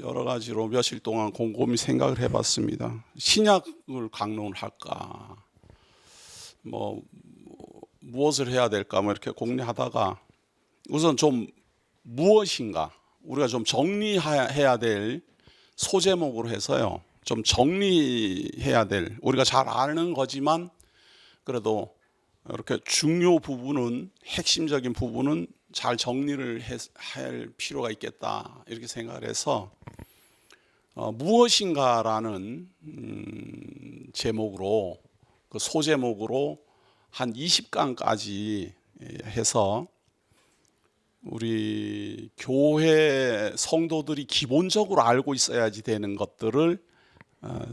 여러 가지로 며칠 동안 곰곰이 생각을 해봤습니다. 신약을 강론할까, 무엇을 해야 될까, 이렇게 고민하다가 우선 좀 무엇인가 우리가 좀 정리해야 될 소제목으로 해서요. 좀 정리해야 될, 우리가 잘 아는 거지만 그래도 이렇게 중요 부분은, 핵심적인 부분은 잘 정리를 할 필요가 있겠다, 이렇게 생각을 해서 무엇인가라는 제목으로, 그 소제목으로 한 20강까지 해서 우리 교회 성도들이 기본적으로 알고 있어야지 되는 것들을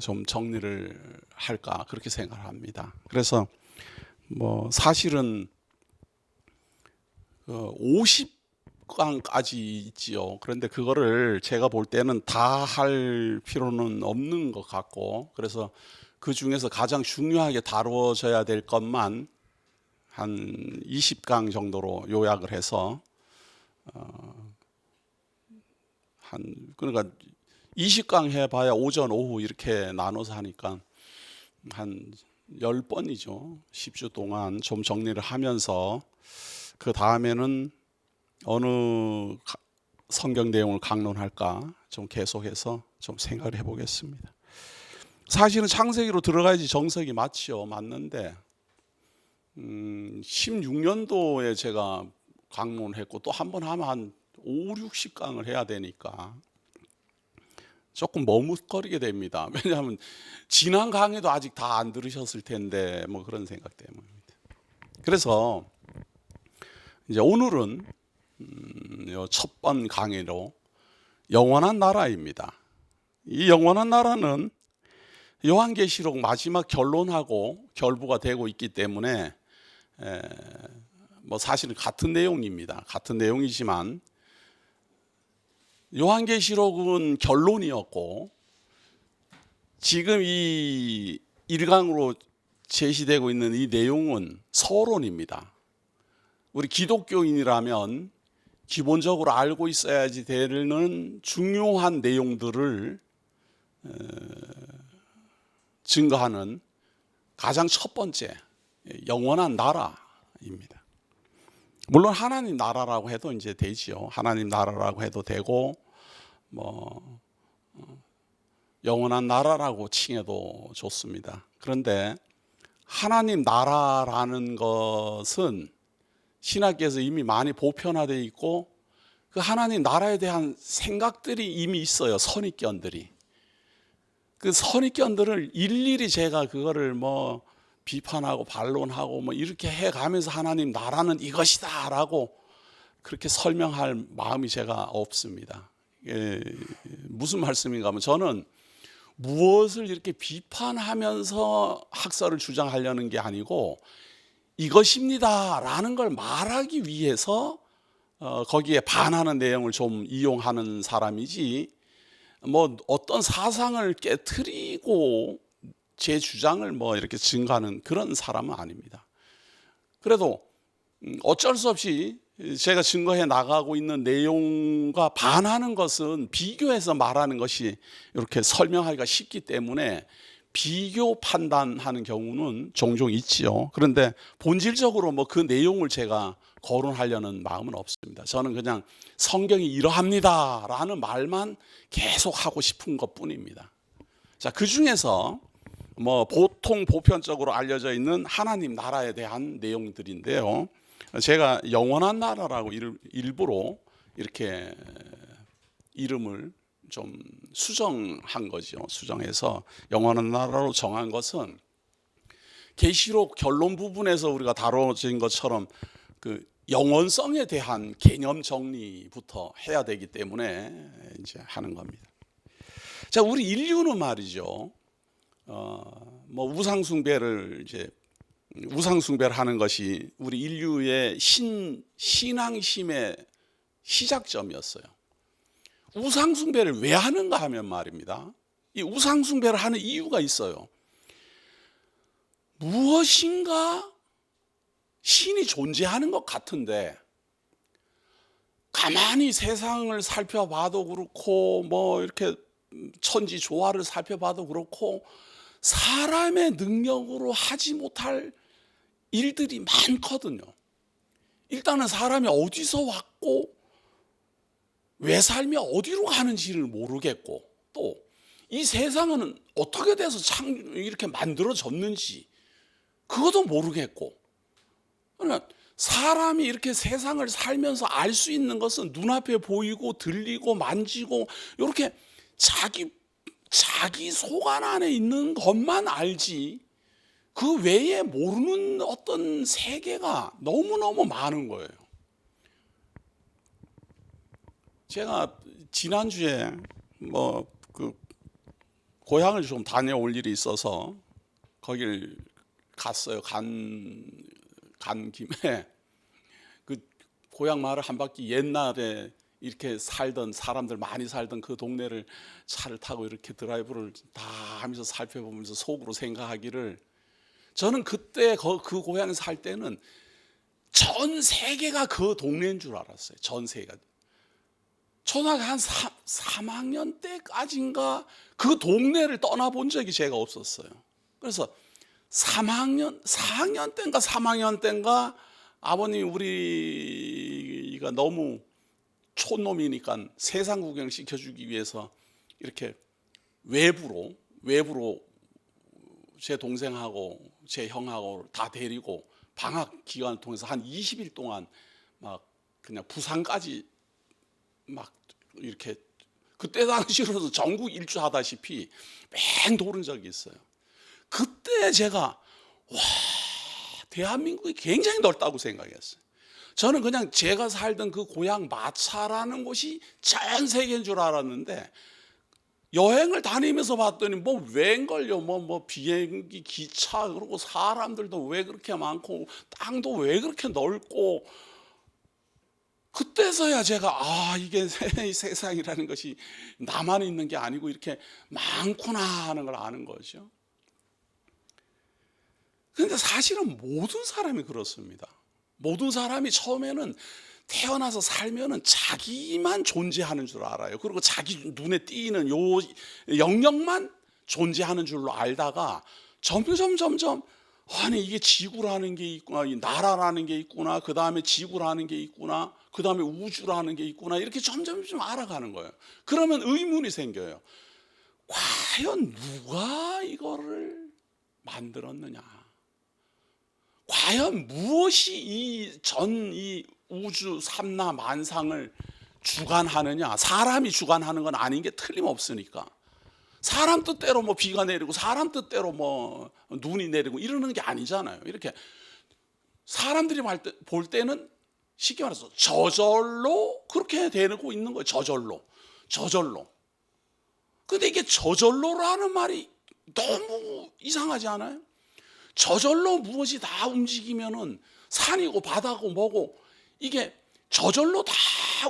좀 정리를 할까, 그렇게 생각을 합니다. 그래서 사실은 50강까지 있지요. 그런데 그거를 제가 볼 때는 다 할 필요는 없는 것 같고, 그래서 그 중에서 가장 중요하게 다루어져야 될 것만 한 20강 정도로 요약을 해서 그러니까 20강 해봐야 오전 오후 이렇게 나눠서 하니까 한 10번이죠. 10주 동안 좀 정리를 하면서 그 다음에는 어느 성경 내용을 강론할까 좀 계속해서 좀 생각을 해보겠습니다. 사실은 창세기로 들어가야지 정석이 맞죠. 맞는데 16년도에 제가 강론했고 또 한 번 하면 한 5, 60강을 해야 되니까 조금 머뭇거리게 됩니다. 왜냐하면 지난 강의도 아직 다 안 들으셨을 텐데 그런 생각 때문입니다. 그래서 이제 오늘은 첫 번 강의로 영원한 나라입니다. 이 영원한 나라는 요한계시록 마지막 결론하고 결부가 되고 있기 때문에 사실은 같은 내용입니다. 같은 내용이지만 요한계시록은 결론이었고 지금 이 1강으로 제시되고 있는 이 내용은 서론입니다. 우리 기독교인이라면 기본적으로 알고 있어야지 되는 중요한 내용들을 증거하는 가장 첫 번째 영원한 나라입니다. 물론 하나님 나라라고 해도 이제 되지요. 하나님 나라라고 해도 되고 영원한 나라라고 칭해도 좋습니다. 그런데 하나님 나라라는 것은 신학계에서 이미 많이 보편화되어 있고 그 하나님 나라에 대한 생각들이 이미 있어요. 선입견들이. 그 선입견들을 일일이 제가 그거를 비판하고 반론하고 이렇게 해가면서 하나님 나라는 이것이다 라고 그렇게 설명할 마음이 제가 없습니다. 무슨 말씀인가 하면 저는 무엇을 이렇게 비판하면서 학설을 주장하려는 게 아니고 이것입니다 라는 걸 말하기 위해서 거기에 반하는 내용을 좀 이용하는 사람이지 어떤 사상을 깨트리고 제 주장을 이렇게 증거하는 그런 사람은 아닙니다. 그래도 어쩔 수 없이 제가 증거해 나가고 있는 내용과 반하는 것은 비교해서 말하는 것이 이렇게 설명하기가 쉽기 때문에 비교 판단하는 경우는 종종 있지요. 그런데 본질적으로 그 내용을 제가 거론하려는 마음은 없습니다. 저는 그냥 성경이 이러합니다 라는 말만 계속 하고 싶은 것 뿐입니다. 자, 그 중에서 보통 보편적으로 알려져 있는 하나님 나라에 대한 내용들인데요. 제가 영원한 나라라고 일부러 이렇게 이름을 좀 수정한 거죠. 수정해서 영원한 나라로 정한 것은 계시록 결론 부분에서 우리가 다뤄진 것처럼 그 영원성에 대한 개념 정리부터 해야 되기 때문에 이제 하는 겁니다. 자, 우리 인류는 말이죠. 우상숭배를 하는 것이 우리 인류의 신앙심의 시작점이었어요. 우상숭배를 왜 하는가 하면 말입니다. 이 우상숭배를 하는 이유가 있어요. 무엇인가 신이 존재하는 것 같은데 가만히 세상을 살펴봐도 그렇고 뭐 이렇게 천지 조화를 살펴봐도 그렇고 사람의 능력으로 하지 못할 일들이 많거든요. 일단은 사람이 어디서 왔고 왜 살며 어디로 가는지를 모르겠고, 또 이 세상은 어떻게 돼서 이렇게 만들어졌는지 그것도 모르겠고, 그러니까 사람이 이렇게 세상을 살면서 알 수 있는 것은 눈앞에 보이고 들리고 만지고 이렇게 자기 속안 안에 있는 것만 알지 그 외에 모르는 어떤 세계가 너무너무 많은 거예요. 제가 지난주에 그 고향을 좀 다녀올 일이 있어서 거길 갔어요. 간 김에 그 고향 마을 한 바퀴, 옛날에 이렇게 살던 사람들 많이 살던 그 동네를 차를 타고 이렇게 드라이브를 다 하면서 살펴보면서 속으로 생각하기를, 저는 그때 그 고향에 살 때는 전 세계가 그 동네인 줄 알았어요. 전 세계가. 초등학교 한 3학년 때까지인가 그 동네를 떠나본 적이 제가 없었어요. 그래서 4학년 때인가 3학년 때인가 아버님 우리가 너무 촌놈이니까 세상 구경 시켜주기 위해서 이렇게 외부로 제 동생하고 제 형하고 다 데리고 방학 기간을 통해서 한 20일 동안 막 그냥 부산까지 막 이렇게, 그때 당시로서 전국 일주 하다시피 맹 도는 적이 있어요. 그때 제가 와, 대한민국이 굉장히 넓다고 생각했어요. 저는 그냥 제가 살던 그 고향 마차라는 곳이 전 세계인 줄 알았는데, 여행을 다니면서 봤더니 뭐 웬걸요, 뭐 비행기, 기차, 그리고 사람들도 왜 그렇게 많고 땅도 왜 그렇게 넓고, 그때서야 제가 이게 세상이라는 것이 나만 있는 게 아니고 이렇게 많구나 하는 걸 아는 거죠. 그런데 사실은 모든 사람이 그렇습니다. 모든 사람이 처음에는 태어나서 살면은 자기만 존재하는 줄 알아요. 그리고 자기 눈에 띄는 요 영역만 존재하는 줄로 알다가 점점 아니 이게 지구라는 게 있구나, 이 나라라는 게 있구나, 그 다음에 지구라는 게 있구나, 그 다음에 우주라는 게 있구나, 이렇게 점점 알아가는 거예요. 그러면 의문이 생겨요. 과연 누가 이거를 만들었느냐? 과연 무엇이 이 우주 삼라 만상을 주관하느냐? 사람이 주관하는 건 아닌 게 틀림없으니까. 사람 뜻대로 뭐 비가 내리고 사람 뜻대로 뭐 눈이 내리고 이러는 게 아니잖아요. 이렇게 사람들이 볼 때는 쉽게 말해서 저절로 그렇게 되고 있는 거예요. 저절로. 근데 이게 저절로라는 말이 너무 이상하지 않아요? 저절로 무엇이 다 움직이면은 산이고 바다고 뭐고 이게 저절로 다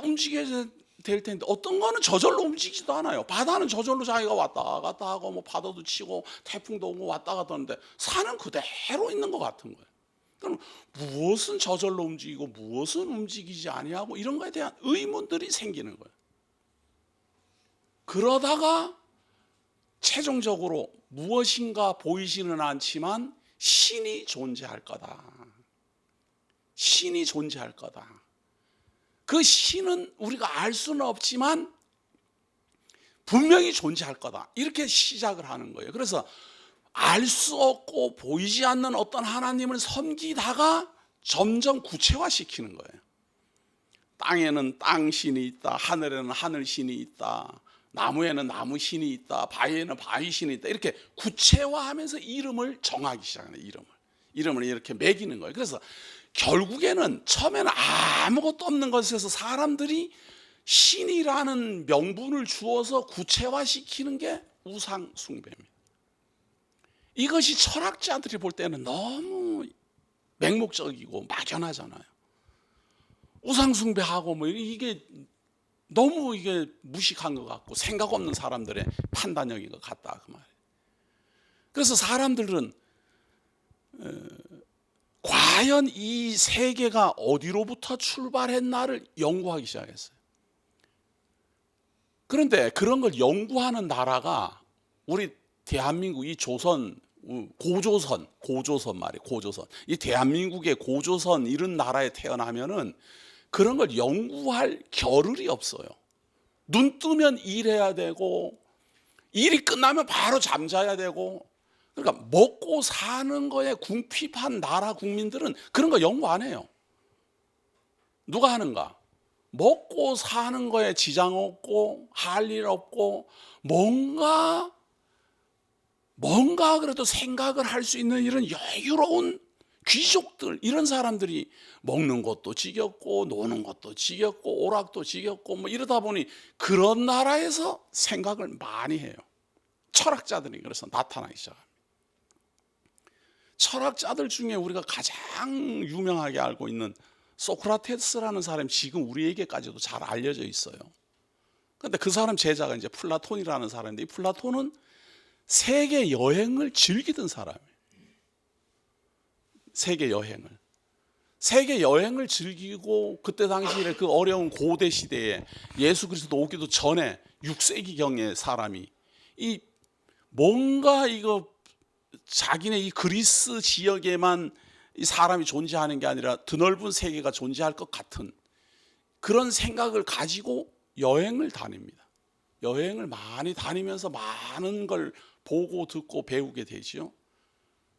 움직여야 될 텐데, 어떤 거는 저절로 움직이지도 않아요. 바다는 저절로 자기가 왔다 갔다 하고 뭐 파도도 치고 태풍도 오고 왔다 갔다 하는데, 산은 그대로 있는 것 같은 거예요. 그럼 무엇은 저절로 움직이고 무엇은 움직이지 아니하고 이런 거에 대한 의문들이 생기는 거예요. 그러다가 최종적으로 무엇인가 보이지는 않지만 신이 존재할 거다. 신이 존재할 거다. 그 신은 우리가 알 수는 없지만 분명히 존재할 거다. 이렇게 시작을 하는 거예요. 그래서 알 수 없고 보이지 않는 어떤 하나님을 섬기다가 점점 구체화시키는 거예요. 땅에는 땅신이 있다. 하늘에는 하늘신이 있다. 나무에는 나무신이 있다. 바위에는 바위신이 있다. 이렇게 구체화하면서 이름을 정하기 시작하는 거예요. 이름을 이렇게 매기는 거예요. 그래서 결국에는 처음에는 아무것도 없는 것에서 사람들이 신이라는 명분을 주어서 구체화시키는 게 우상 숭배입니다. 이것이 철학자들이 볼 때는 너무 맹목적이고 막연하잖아요. 우상 숭배하고 뭐 이게 너무 이게 무식한 것 같고 생각 없는 사람들의 판단력인 것 같다 그 말이에요. 그래서 사람들은 과연 이 세계가 어디로부터 출발했나를 연구하기 시작했어요. 그런데 그런 걸 연구하는 나라가 우리 대한민국 이 조선, 고조선 말이에요. 고조선. 이 대한민국의 고조선 이런 나라에 태어나면은 그런 걸 연구할 겨를이 없어요. 눈 뜨면 일해야 되고 일이 끝나면 바로 잠자야 되고, 그러니까 먹고 사는 거에 궁핍한 나라 국민들은 그런 거 연구 안 해요. 누가 하는가? 먹고 사는 거에 지장 없고 할 일 없고 뭔가 그래도 생각을 할 수 있는 이런 여유로운 귀족들, 이런 사람들이 먹는 것도 지겹고 노는 것도 지겹고 오락도 지겹고 뭐 이러다 보니 그런 나라에서 생각을 많이 해요. 철학자들이 그래서 나타나기 시작합니다. 철학자들 중에 우리가 가장 유명하게 알고 있는 소크라테스라는 사람이 지금 우리에게까지도 잘 알려져 있어요. 그런데 그 사람 제자가 이제 플라톤이라는 사람인데, 이 플라톤은 세계 여행을 즐기던 사람이에요. 세계 여행을 즐기고, 그때 당시에 그 어려운 고대 시대에 예수 그리스도 오기도 전에 6세기경의 사람이 이 뭔가 이거 자기네 이 그리스 지역에만 이 사람이 존재하는 게 아니라 드넓은 세계가 존재할 것 같은 그런 생각을 가지고 여행을 다닙니다. 여행을 많이 다니면서 많은 걸 보고 듣고 배우게 되지요.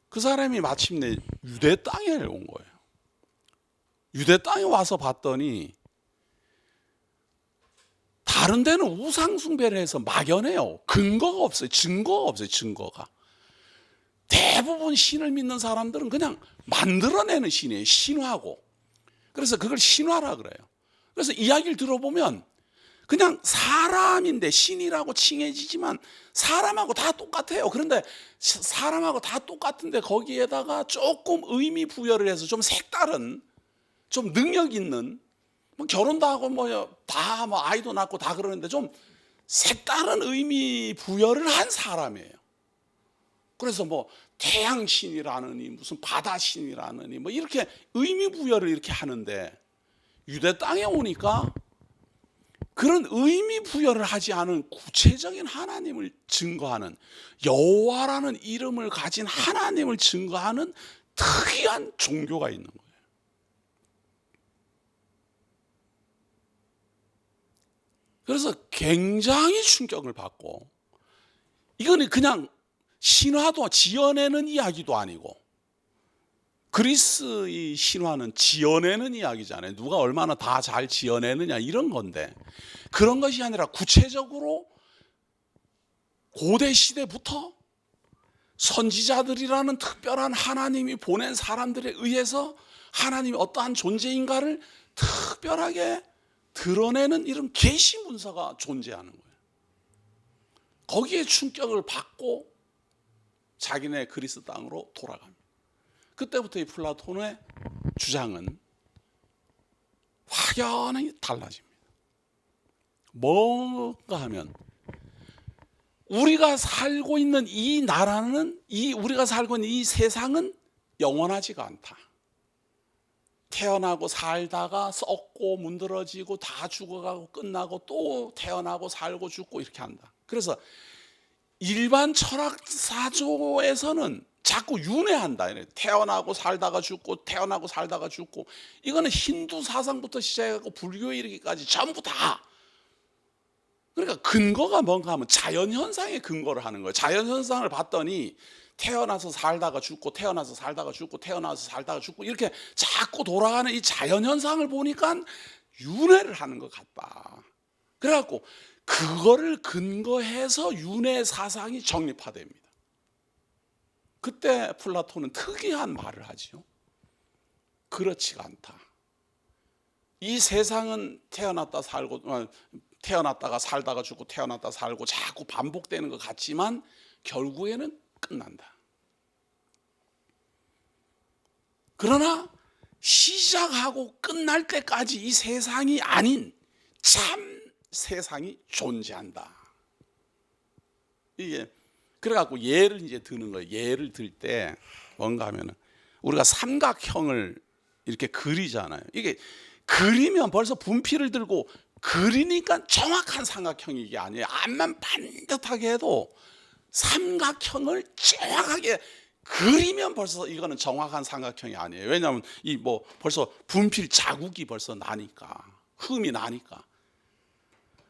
그 사람이 마침내 유대 땅에 온 거예요. 유대 땅에 와서 봤더니 다른 데는 우상 숭배를 해서 막연해요. 근거가 없어요. 증거가 없어요. 증거가. 대부분 신을 믿는 사람들은 그냥 만들어내는 신이에요. 신화고. 그래서 그걸 신화라 그래요. 그래서 이야기를 들어보면 그냥 사람인데 신이라고 칭해지지만 사람하고 다 똑같아요. 그런데 사람하고 다 똑같은데 거기에다가 조금 의미 부여를 해서 좀 색다른, 좀 능력 있는, 뭐 결혼도 하고 다 뭐 아이도 낳고 다 그러는데 좀 색다른 의미 부여를 한 사람이에요. 그래서 뭐 태양신이라느니 무슨 바다신이라느니 뭐 이렇게 의미 부여를 이렇게 하는데, 유대 땅에 오니까 그런 의미 부여를 하지 않은 구체적인 하나님을 증거하는, 여호와라는 이름을 가진 하나님을 증거하는 특이한 종교가 있는 거예요. 그래서 굉장히 충격을 받고, 이거는 그냥 신화도 지어내는 이야기도 아니고, 그리스의 신화는 지어내는 이야기잖아요. 누가 얼마나 다 잘 지어내느냐 이런 건데, 그런 것이 아니라 구체적으로 고대 시대부터 선지자들이라는 특별한 하나님이 보낸 사람들에 의해서 하나님이 어떠한 존재인가를 특별하게 드러내는 이런 계시 문서가 존재하는 거예요. 거기에 충격을 받고 자기네 그리스 땅으로 돌아갑니다. 그때부터 이 플라톤의 주장은 확연히 달라집니다. 뭔가 하면 우리가 살고 있는 이 나라는, 우리가 살고 있는 이 세상은 영원하지가 않다. 태어나고 살다가 썩고 문드러지고 다 죽어가고 끝나고 또 태어나고 살고 죽고 이렇게 한다. 그래서 일반 철학 사조에서는 자꾸 윤회한다. 태어나고 살다가 죽고 태어나고 살다가 죽고, 이거는 힌두 사상부터 시작해서 불교에 이르기까지 전부 다. 그러니까 근거가 뭔가 하면 자연현상에 근거를 하는 거예요. 자연현상을 봤더니 태어나서 살다가 죽고 태어나서 살다가 죽고 태어나서 살다가 죽고 이렇게 자꾸 돌아가는 이 자연현상을 보니까 윤회를 하는 것 같다. 그래갖고 그거를 근거해서 윤회 사상이 정립화됩니다. 그때 플라톤은 특이한 말을 하지요. 그렇지가 않다. 이 세상은 태어났다가 살다가 죽고 태어났다 살고 자꾸 반복되는 것 같지만 결국에는 끝난다. 그러나 시작하고 끝날 때까지 이 세상이 아닌 참 세상이 존재한다. 이게 그래갖고 예를 이제 드는 거예요. 예를 들 때 뭔가 하면은 우리가 삼각형을 이렇게 그리잖아요. 이게 그리면 벌써 분필을 들고 그리니까 정확한 삼각형이 이게 아니에요. 앞만 반듯하게 해도 삼각형을 정확하게 그리면 벌써 이거는 정확한 삼각형이 아니에요. 왜냐하면 이 뭐 벌써 분필 자국이 벌써 나니까, 흠이 나니까.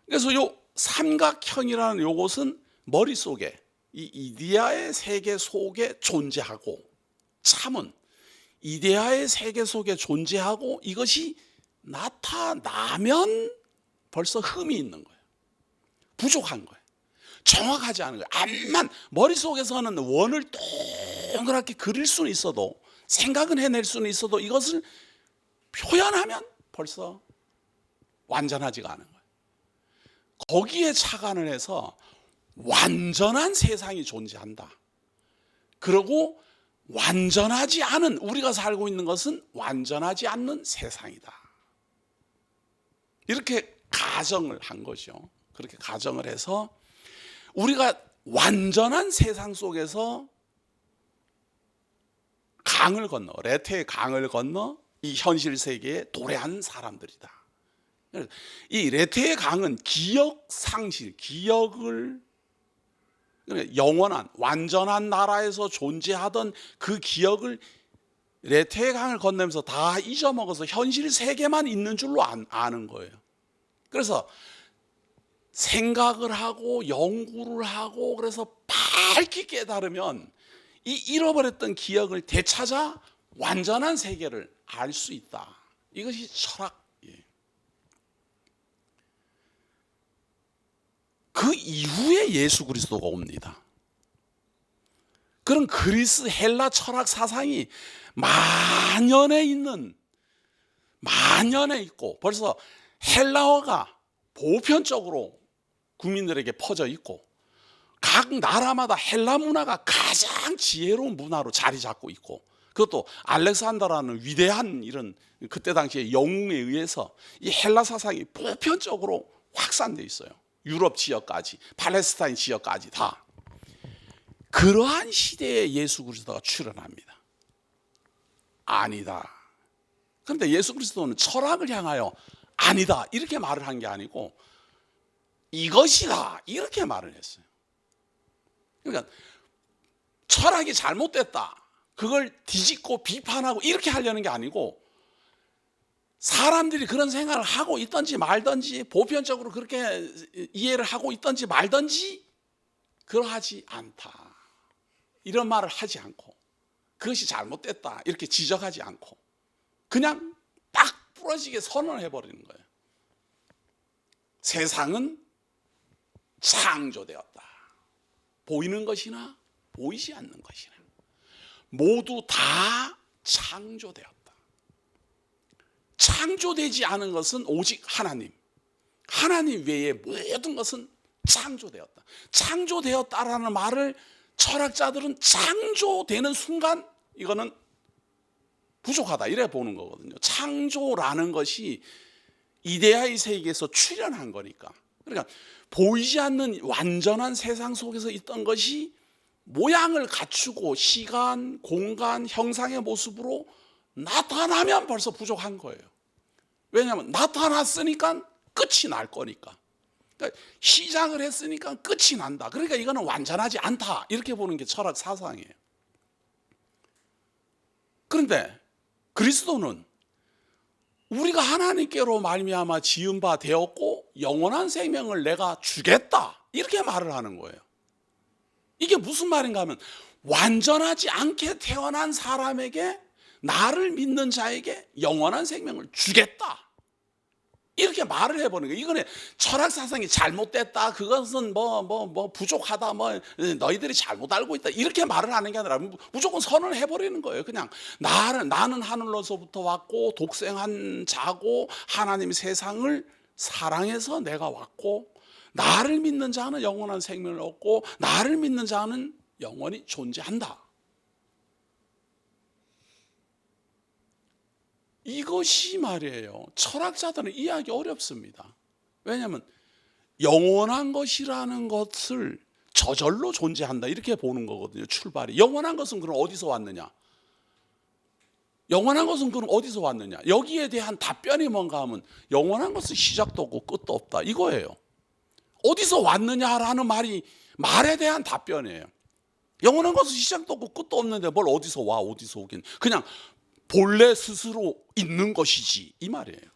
그래서 요 삼각형이라는 요것은 머릿속에 이 이데아의 세계 속에 존재하고, 참은 이데아의 세계 속에 존재하고, 이것이 나타나면 벌써 흠이 있는 거예요. 부족한 거예요. 정확하지 않은 거예요. 암만 머릿속에서는 원을 동그랗게 그릴 수는 있어도, 생각은 해낼 수는 있어도, 이것을 표현하면 벌써 완전하지가 않은 거예요. 거기에 착안을 해서 완전한 세상이 존재한다. 그리고 완전하지 않은, 우리가 살고 있는 것은 완전하지 않는 세상이다. 이렇게 가정을 한 거죠. 그렇게 가정을 해서 우리가 완전한 세상 속에서 강을 건너, 레테의 강을 건너 이 현실 세계에 도래한 사람들이다. 이 레테의 강은 기억 상실, 기억을, 영원한 완전한 나라에서 존재하던 그 기억을 레테의 강을 건너면서 다 잊어먹어서 현실 세계만 있는 줄로 아는 거예요. 그래서 생각을 하고 연구를 하고, 그래서 밝게 깨달으면 이 잃어버렸던 기억을 되찾아 완전한 세계를 알 수 있다. 이것이 철학이에요. 그 이후에 예수 그리스도가 옵니다. 그런 그리스 헬라 철학 사상이 만연해 있고, 벌써 헬라어가 보편적으로 국민들에게 퍼져 있고, 각 나라마다 헬라 문화가 가장 지혜로운 문화로 자리 잡고 있고, 그것도 알렉산더라는 위대한 이런 그때 당시에 영웅에 의해서 이 헬라 사상이 보편적으로 확산돼 있어요. 유럽 지역까지, 팔레스타인 지역까지 다. 그러한 시대에 예수 그리스도가 출현합니다. 아니다. 그런데 예수 그리스도는 철학을 향하여 아니다 이렇게 말을 한 게 아니고 이것이다 이렇게 말을 했어요. 그러니까 철학이 잘못됐다, 그걸 뒤집고 비판하고 이렇게 하려는 게 아니고, 사람들이 그런 생각을 하고 있든지 말든지, 보편적으로 그렇게 이해를 하고 있든지 말든지 그러하지 않다, 이런 말을 하지 않고, 그것이 잘못됐다 이렇게 지적하지 않고 그냥 딱 부러지게 선언을 해버리는 거예요. 세상은 창조되었다. 보이는 것이나 보이지 않는 것이나 모두 다 창조되었다. 창조되지 않은 것은 오직 하나님 외에 모든 것은 창조되었다. 창조되었다라는 말을 철학자들은 창조되는 순간 이거는 부족하다 이래 보는 거거든요. 창조라는 것이 이데아의 세계에서 출현한 거니까. 그러니까 보이지 않는 완전한 세상 속에서 있던 것이 모양을 갖추고 시간, 공간, 형상의 모습으로 나타나면 벌써 부족한 거예요. 왜냐하면 나타났으니까 끝이 날 거니까. 그러니까 시작을 했으니까 끝이 난다. 그러니까 이거는 완전하지 않다 이렇게 보는 게 철학 사상이에요. 그런데 그리스도는 우리가 하나님께로 말미암아 지은 바 되었고 영원한 생명을 내가 주겠다 이렇게 말을 하는 거예요. 이게 무슨 말인가 하면, 완전하지 않게 태어난 사람에게, 나를 믿는 자에게 영원한 생명을 주겠다 이렇게 말을 해보는 거예요. 이거는 철학 사상이 잘못됐다, 그것은 뭐 부족하다, 뭐 너희들이 잘못 알고 있다 이렇게 말을 하는 게 아니라 무조건 선언을 해버리는 거예요. 그냥 나는 하늘로서부터 왔고 독생한 자고 하나님 세상을 사랑해서 내가 왔고, 나를 믿는 자는 영원한 생명을 얻고 나를 믿는 자는 영원히 존재한다. 이것이 말이에요. 철학자들은 이해하기 어렵습니다. 왜냐하면 영원한 것이라는 것을 저절로 존재한다 이렇게 보는 거거든요. 출발이. 영원한 것은 그럼 어디서 왔느냐? 영원한 것은 그럼 어디서 왔느냐? 여기에 대한 답변이 뭔가 하면 영원한 것은 시작도 없고 끝도 없다 이거예요. 어디서 왔느냐라는 말에 대한 답변이에요. 영원한 것은 시작도 없고 끝도 없는데 뭘 어디서 와 어디서 오긴, 그냥 본래 스스로 있는 것이지 이 말이에요.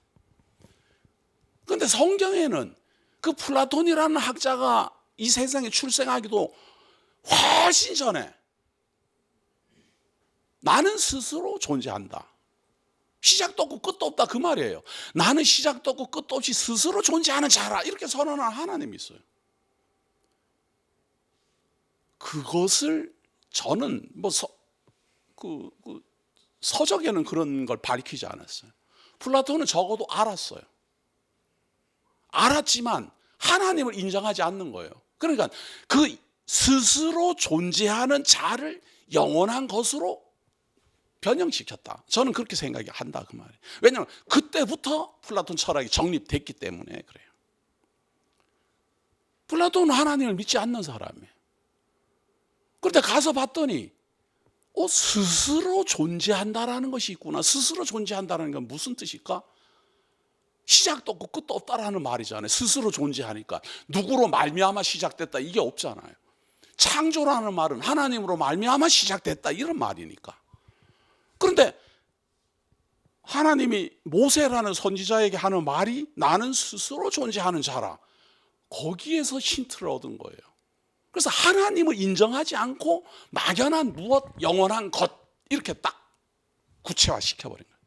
그런데 성경에는 그 플라톤이라는 학자가 이 세상에 출생하기도 훨씬 전에 나는 스스로 존재한다, 시작도 없고 끝도 없다 그 말이에요. 나는 시작도 없고 끝도 없이 스스로 존재하는 자라 이렇게 선언한 하나님이 있어요. 그것을 저는 서적에는 그런 걸 밝히지 않았어요. 플라톤은 적어도 알았어요. 알았지만 하나님을 인정하지 않는 거예요. 그러니까 그 스스로 존재하는 자를 영원한 것으로 변형시켰다. 저는 그렇게 생각한다 그 말이에요. 왜냐하면 그때부터 플라톤 철학이 정립됐기 때문에 그래요. 플라톤은 하나님을 믿지 않는 사람이에요. 그런데 가서 봤더니 스스로 존재한다라는 것이 있구나. 스스로 존재한다는 건 무슨 뜻일까? 시작도 없고 끝도 없다라는 말이잖아요. 스스로 존재하니까 누구로 말미암아 시작됐다 이게 없잖아요. 창조라는 말은 하나님으로 말미암아 시작됐다 이런 말이니까. 그런데 하나님이 모세라는 선지자에게 하는 말이 나는 스스로 존재하는 자라, 거기에서 힌트를 얻은 거예요. 그래서 하나님을 인정하지 않고 막연한 무엇 영원한 것 이렇게 딱 구체화시켜버린 거예요.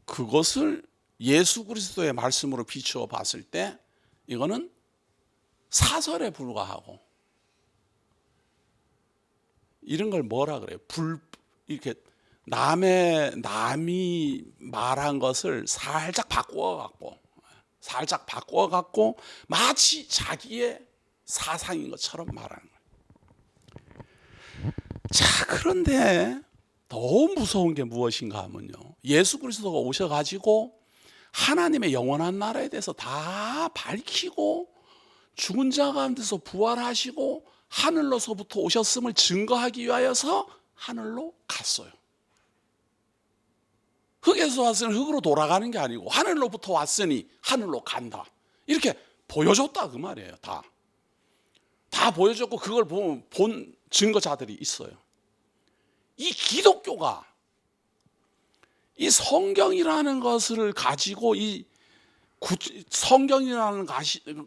그것을 예수 그리스도의 말씀으로 비추어 봤을 때 이거는 사설에 불과하고, 이런 걸 뭐라 그래요? 이렇게 남이 말한 것을 살짝 바꿔갖고 마치 자기의 사상인 것처럼 말하는 거예요. 자, 그런데 더 무서운 게 무엇인가 하면요, 예수 그리스도가 오셔가지고 하나님의 영원한 나라에 대해서 다 밝히고 죽은 자 가운데서 부활하시고 하늘로서부터 오셨음을 증거하기 위하여서 하늘로 갔어요. 흙에서 왔으니 흙으로 돌아가는 게 아니고 하늘로부터 왔으니 하늘로 간다 이렇게 보여줬다 그 말이에요. 다 보여줬고 그걸 본 증거자들이 있어요. 이 기독교가 이 성경이라는 것을 가지고 성경이라는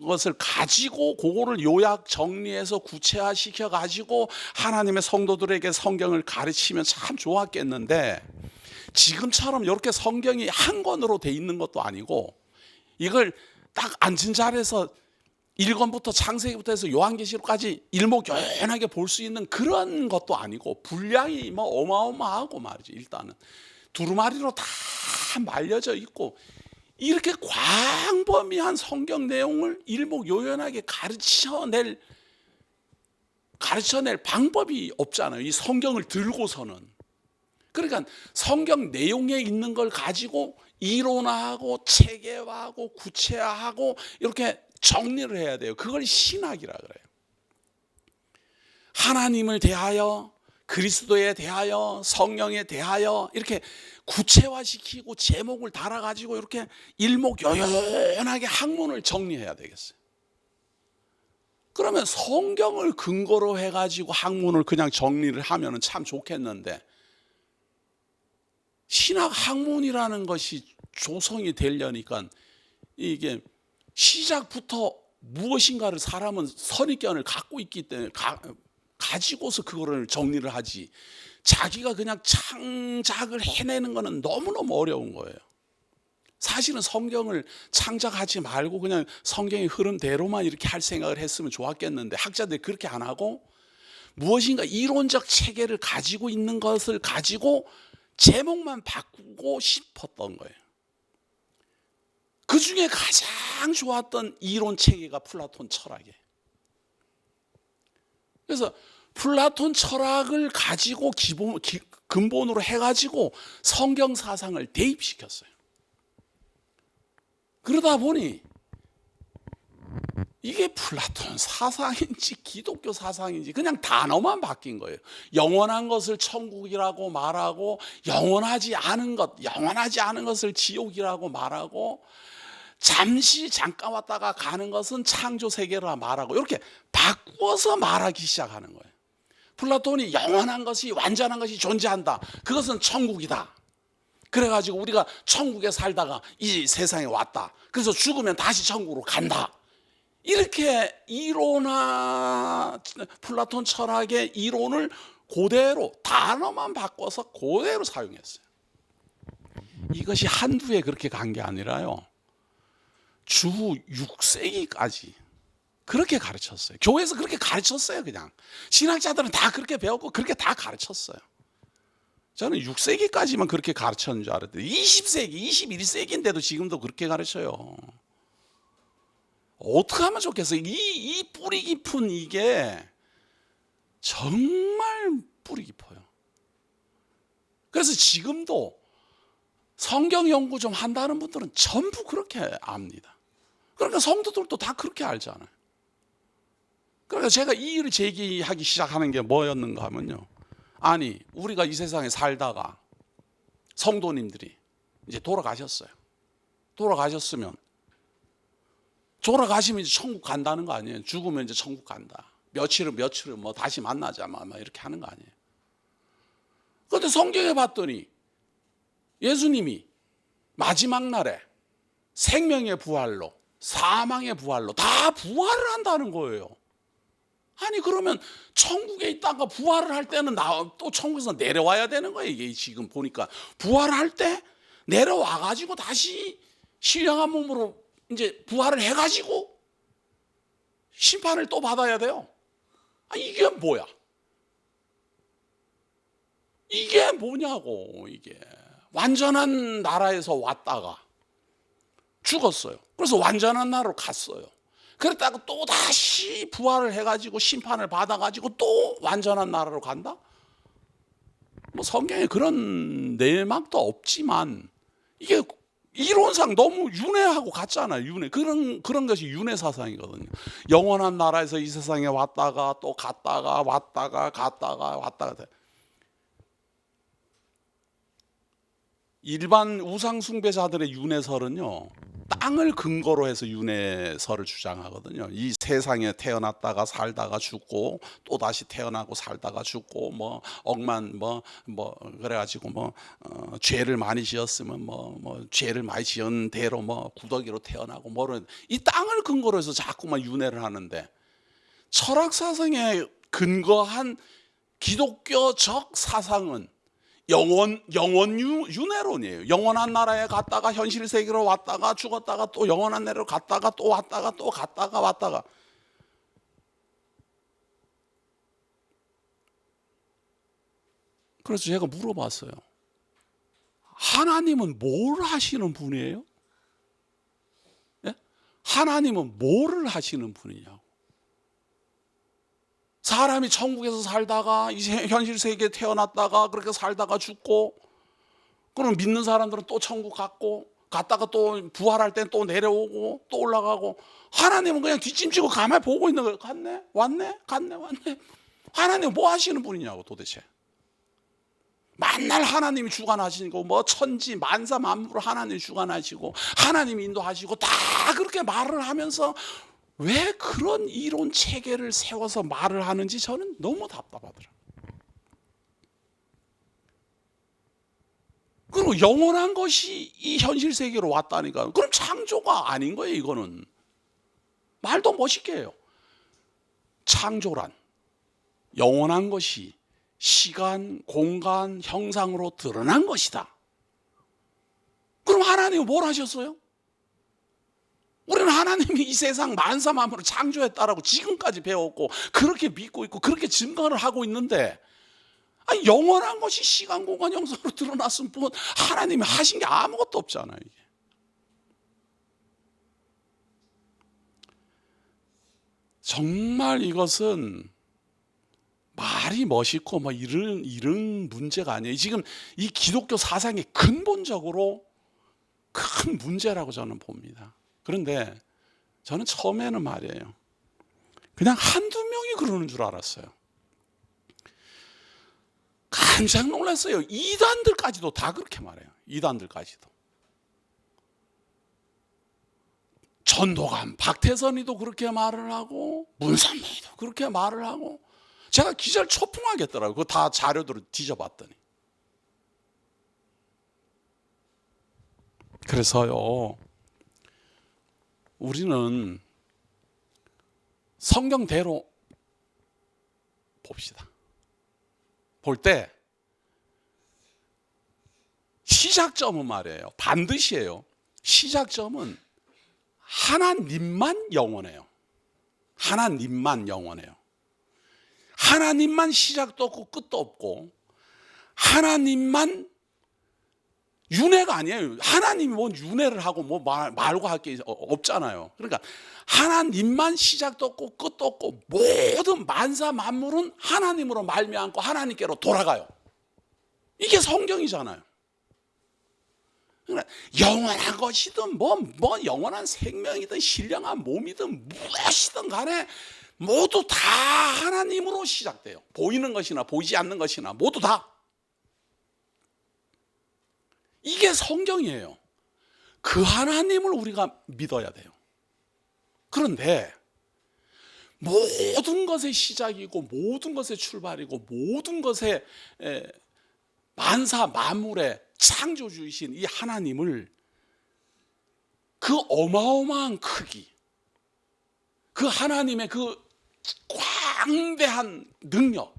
것을 가지고 그거를 요약 정리해서 구체화시켜 가지고 하나님의 성도들에게 성경을 가르치면 참 좋았겠는데, 지금처럼 이렇게 성경이 한 권으로 돼 있는 것도 아니고 이걸 딱 앉은 자리에서 1권부터 창세기부터 해서 요한계시록까지 일목요연하게 볼 수 있는 그런 것도 아니고 분량이 어마어마하고 말이죠. 일단은 두루마리로 다 말려져 있고 이렇게 광범위한 성경 내용을 일목요연하게 가르쳐낼 방법이 없잖아요. 이 성경을 들고서는. 그러니까 성경 내용에 있는 걸 가지고 이론화하고 체계화하고 구체화하고 이렇게 정리를 해야 돼요. 그걸 신학이라 그래요. 하나님을 대하여, 그리스도에 대하여, 성령에 대하여 이렇게 구체화시키고 제목을 달아가지고 이렇게 일목요연하게 학문을 정리해야 되겠어요. 그러면 성경을 근거로 해가지고 학문을 그냥 정리를 하면 참 좋겠는데, 신학 학문이라는 것이 조성이 되려니까 이게 시작부터 무엇인가를 사람은 선입견을 갖고 있기 때문에 가지고서 그거를 정리를 하지, 자기가 그냥 창작을 해내는 거는 너무너무 어려운 거예요. 사실은 성경을 창작하지 말고 그냥 성경의 흐름대로만 이렇게 할 생각을 했으면 좋았겠는데, 학자들이 그렇게 안 하고 무엇인가 이론적 체계를 가지고 있는 것을 가지고 제목만 바꾸고 싶었던 거예요. 그 중에 가장 좋았던 이론 체계가 플라톤 철학이에요. 그래서 플라톤 철학을 가지고 근본으로 해가지고 성경 사상을 대입시켰어요. 그러다 보니 이게 플라톤 사상인지 기독교 사상인지 그냥 단어만 바뀐 거예요. 영원한 것을 천국이라고 말하고 영원하지 않은 것을 지옥이라고 말하고 잠깐 왔다가 가는 것은 창조 세계라 말하고 이렇게 바꾸어서 말하기 시작하는 거예요. 플라톤이 영원한 것이 완전한 것이 존재한다. 그것은 천국이다. 그래가지고 우리가 천국에 살다가 이 세상에 왔다. 그래서 죽으면 다시 천국으로 간다. 이렇게 플라톤 철학의 이론을 그대로 단어만 바꿔서 그대로 사용했어요. 이것이 한두 해 그렇게 간 게 아니라요. 주후 6세기까지 그렇게 가르쳤어요. 교회에서 그렇게 가르쳤어요. 그냥 신학자들은 다 그렇게 배웠고 그렇게 다 가르쳤어요. 저는 6세기까지만 그렇게 가르쳤는 줄 알았더니 20세기, 21세기인데도 지금도 그렇게 가르쳐요. 어떻게 하면 좋겠어요? 이 뿌리 깊은 이게 정말 뿌리 깊어요. 그래서 지금도 성경 연구 좀 한다는 분들은 전부 그렇게 압니다. 그러니까 성도들도 다 그렇게 알잖아요. 그러니까 제가 이 일을 제기하기 시작하는 게 뭐였는가 하면요. 아니, 우리가 이 세상에 살다가 성도님들이 이제 돌아가셨어요. 돌아가시면 이제 천국 간다는 거 아니에요. 죽으면 이제 천국 간다. 며칠은 뭐 다시 만나자 막 이렇게 하는 거 아니에요. 그런데 성경에 봤더니 예수님이 마지막 날에 생명의 부활로 사망의 부활로 다 부활을 한다는 거예요. 아니 그러면 천국에 있다가 부활을 할 때는 또 천국에서 내려와야 되는 거예요. 이게 지금 보니까 부활할 때 내려와 가지고 다시 신령한 몸으로 이제 부활을 해가지고 심판을 또 받아야 돼요. 이게 뭐야? 이게 뭐냐고. 이게 완전한 나라에서 왔다가 죽었어요. 그래서 완전한 나라로 갔어요. 그랬다가 또 다시 부활을 해가지고 심판을 받아가지고 또 완전한 나라로 간다? 뭐 성경에 그런 내막도 없지만 이게 이론상 너무 윤회하고 같잖아요. 윤회. 그런 것이 윤회 사상이거든요. 영원한 나라에서 이 세상에 왔다가 또 갔다가 왔다가 갔다가 왔다가. 일반 우상 숭배자들의 윤회설은요. 땅을 근거로 해서 윤회설을 주장하거든요. 이 세상에 태어났다가 살다가 죽고 또 다시 태어나고 살다가 죽고 뭐 억만 뭐 그래가지고 죄를 많이 지었으면 죄를 많이 지은 대로 구더기로 태어나고 이 땅을 근거로 해서 자꾸만 윤회를 하는데 철학 사상에 근거한 기독교적 사상은 영원 윤회론이에요. 영원한 나라에 갔다가 현실 세계로 왔다가 죽었다가 또 영원한 나라로 갔다가 또 왔다가 또 갔다가 왔다가. 그래서 제가 물어봤어요. 하나님은 뭘 하시는 분이에요? 예? 하나님은 뭐를 하시는 분이냐고. 사람이 천국에서 살다가 이 현실 세계에 태어났다가 그렇게 살다가 죽고 그럼 믿는 사람들은 또 천국 갔다가 또 부활할 땐 또 내려오고 또 올라가고 하나님은 그냥 뒷짐지고 가만히 보고 있는 거예요. 갔네 왔네 갔네 왔네. 하나님은 뭐 하시는 분이냐고 도대체. 만날 하나님이 주관하시고 천지 만사 만물을 하나님이 주관하시고 하나님이 인도하시고 다 그렇게 말을 하면서 왜 그런 이론 체계를 세워서 말을 하는지 저는 너무 답답하더라고요. 그리고 영원한 것이 이 현실 세계로 왔다니까. 그럼 창조가 아닌 거예요. 이거는 말도 멋있게 해요. 창조란 영원한 것이 시간, 공간, 형상으로 드러난 것이다. 그럼 하나님은 뭘 하셨어요? 우리는 하나님이 이 세상 만사 만물을 창조했다라고 지금까지 배웠고 그렇게 믿고 있고 그렇게 증거를 하고 있는데 영원한 것이 시간, 공간, 형상으로 드러났으면 하나님이 하신 게 아무것도 없잖아요. 이게. 정말 이것은 말이 멋있고 이런 문제가 아니에요. 지금 이 기독교 사상의 근본적으로 큰 문제라고 저는 봅니다. 그런데 저는 처음에는 말이에요, 그냥 한두 명이 그러는 줄 알았어요. 깜짝 놀랐어요. 이단들까지도 다 그렇게 말해요. 이단들까지도. 전도관 박태선이도 그렇게 말을 하고 문선명이도 그렇게 말을 하고, 제가 기절 초풍하겠더라고요. 그거 다 자료들을 뒤져봤더니. 그래서요, 우리는 성경대로 봅시다. 볼 때 시작점은 말이에요, 반드시예요. 시작점은 하나님만 영원해요. 하나님만 영원해요. 하나님만 시작도 없고 끝도 없고, 하나님만 윤회가 아니에요. 하나님이 뭔 윤회를 하고 뭐 말고 할 게 없잖아요. 그러니까 하나님만 시작도 없고 끝도 없고, 모든 만사 만물은 하나님으로 말미암고 하나님께로 돌아가요. 이게 성경이잖아요. 그러니까 영원한 것이든 뭐 영원한 생명이든 신령한 몸이든 무엇이든 간에 모두 다 하나님으로 시작돼요. 보이는 것이나 보이지 않는 것이나 모두 다. 이게 성경이에요. 그 하나님을 우리가 믿어야 돼요. 그런데 모든 것의 시작이고 모든 것의 출발이고 모든 것의 만사 만물의 창조주이신 이 하나님을, 그 어마어마한 크기, 그 하나님의 그 광대한 능력,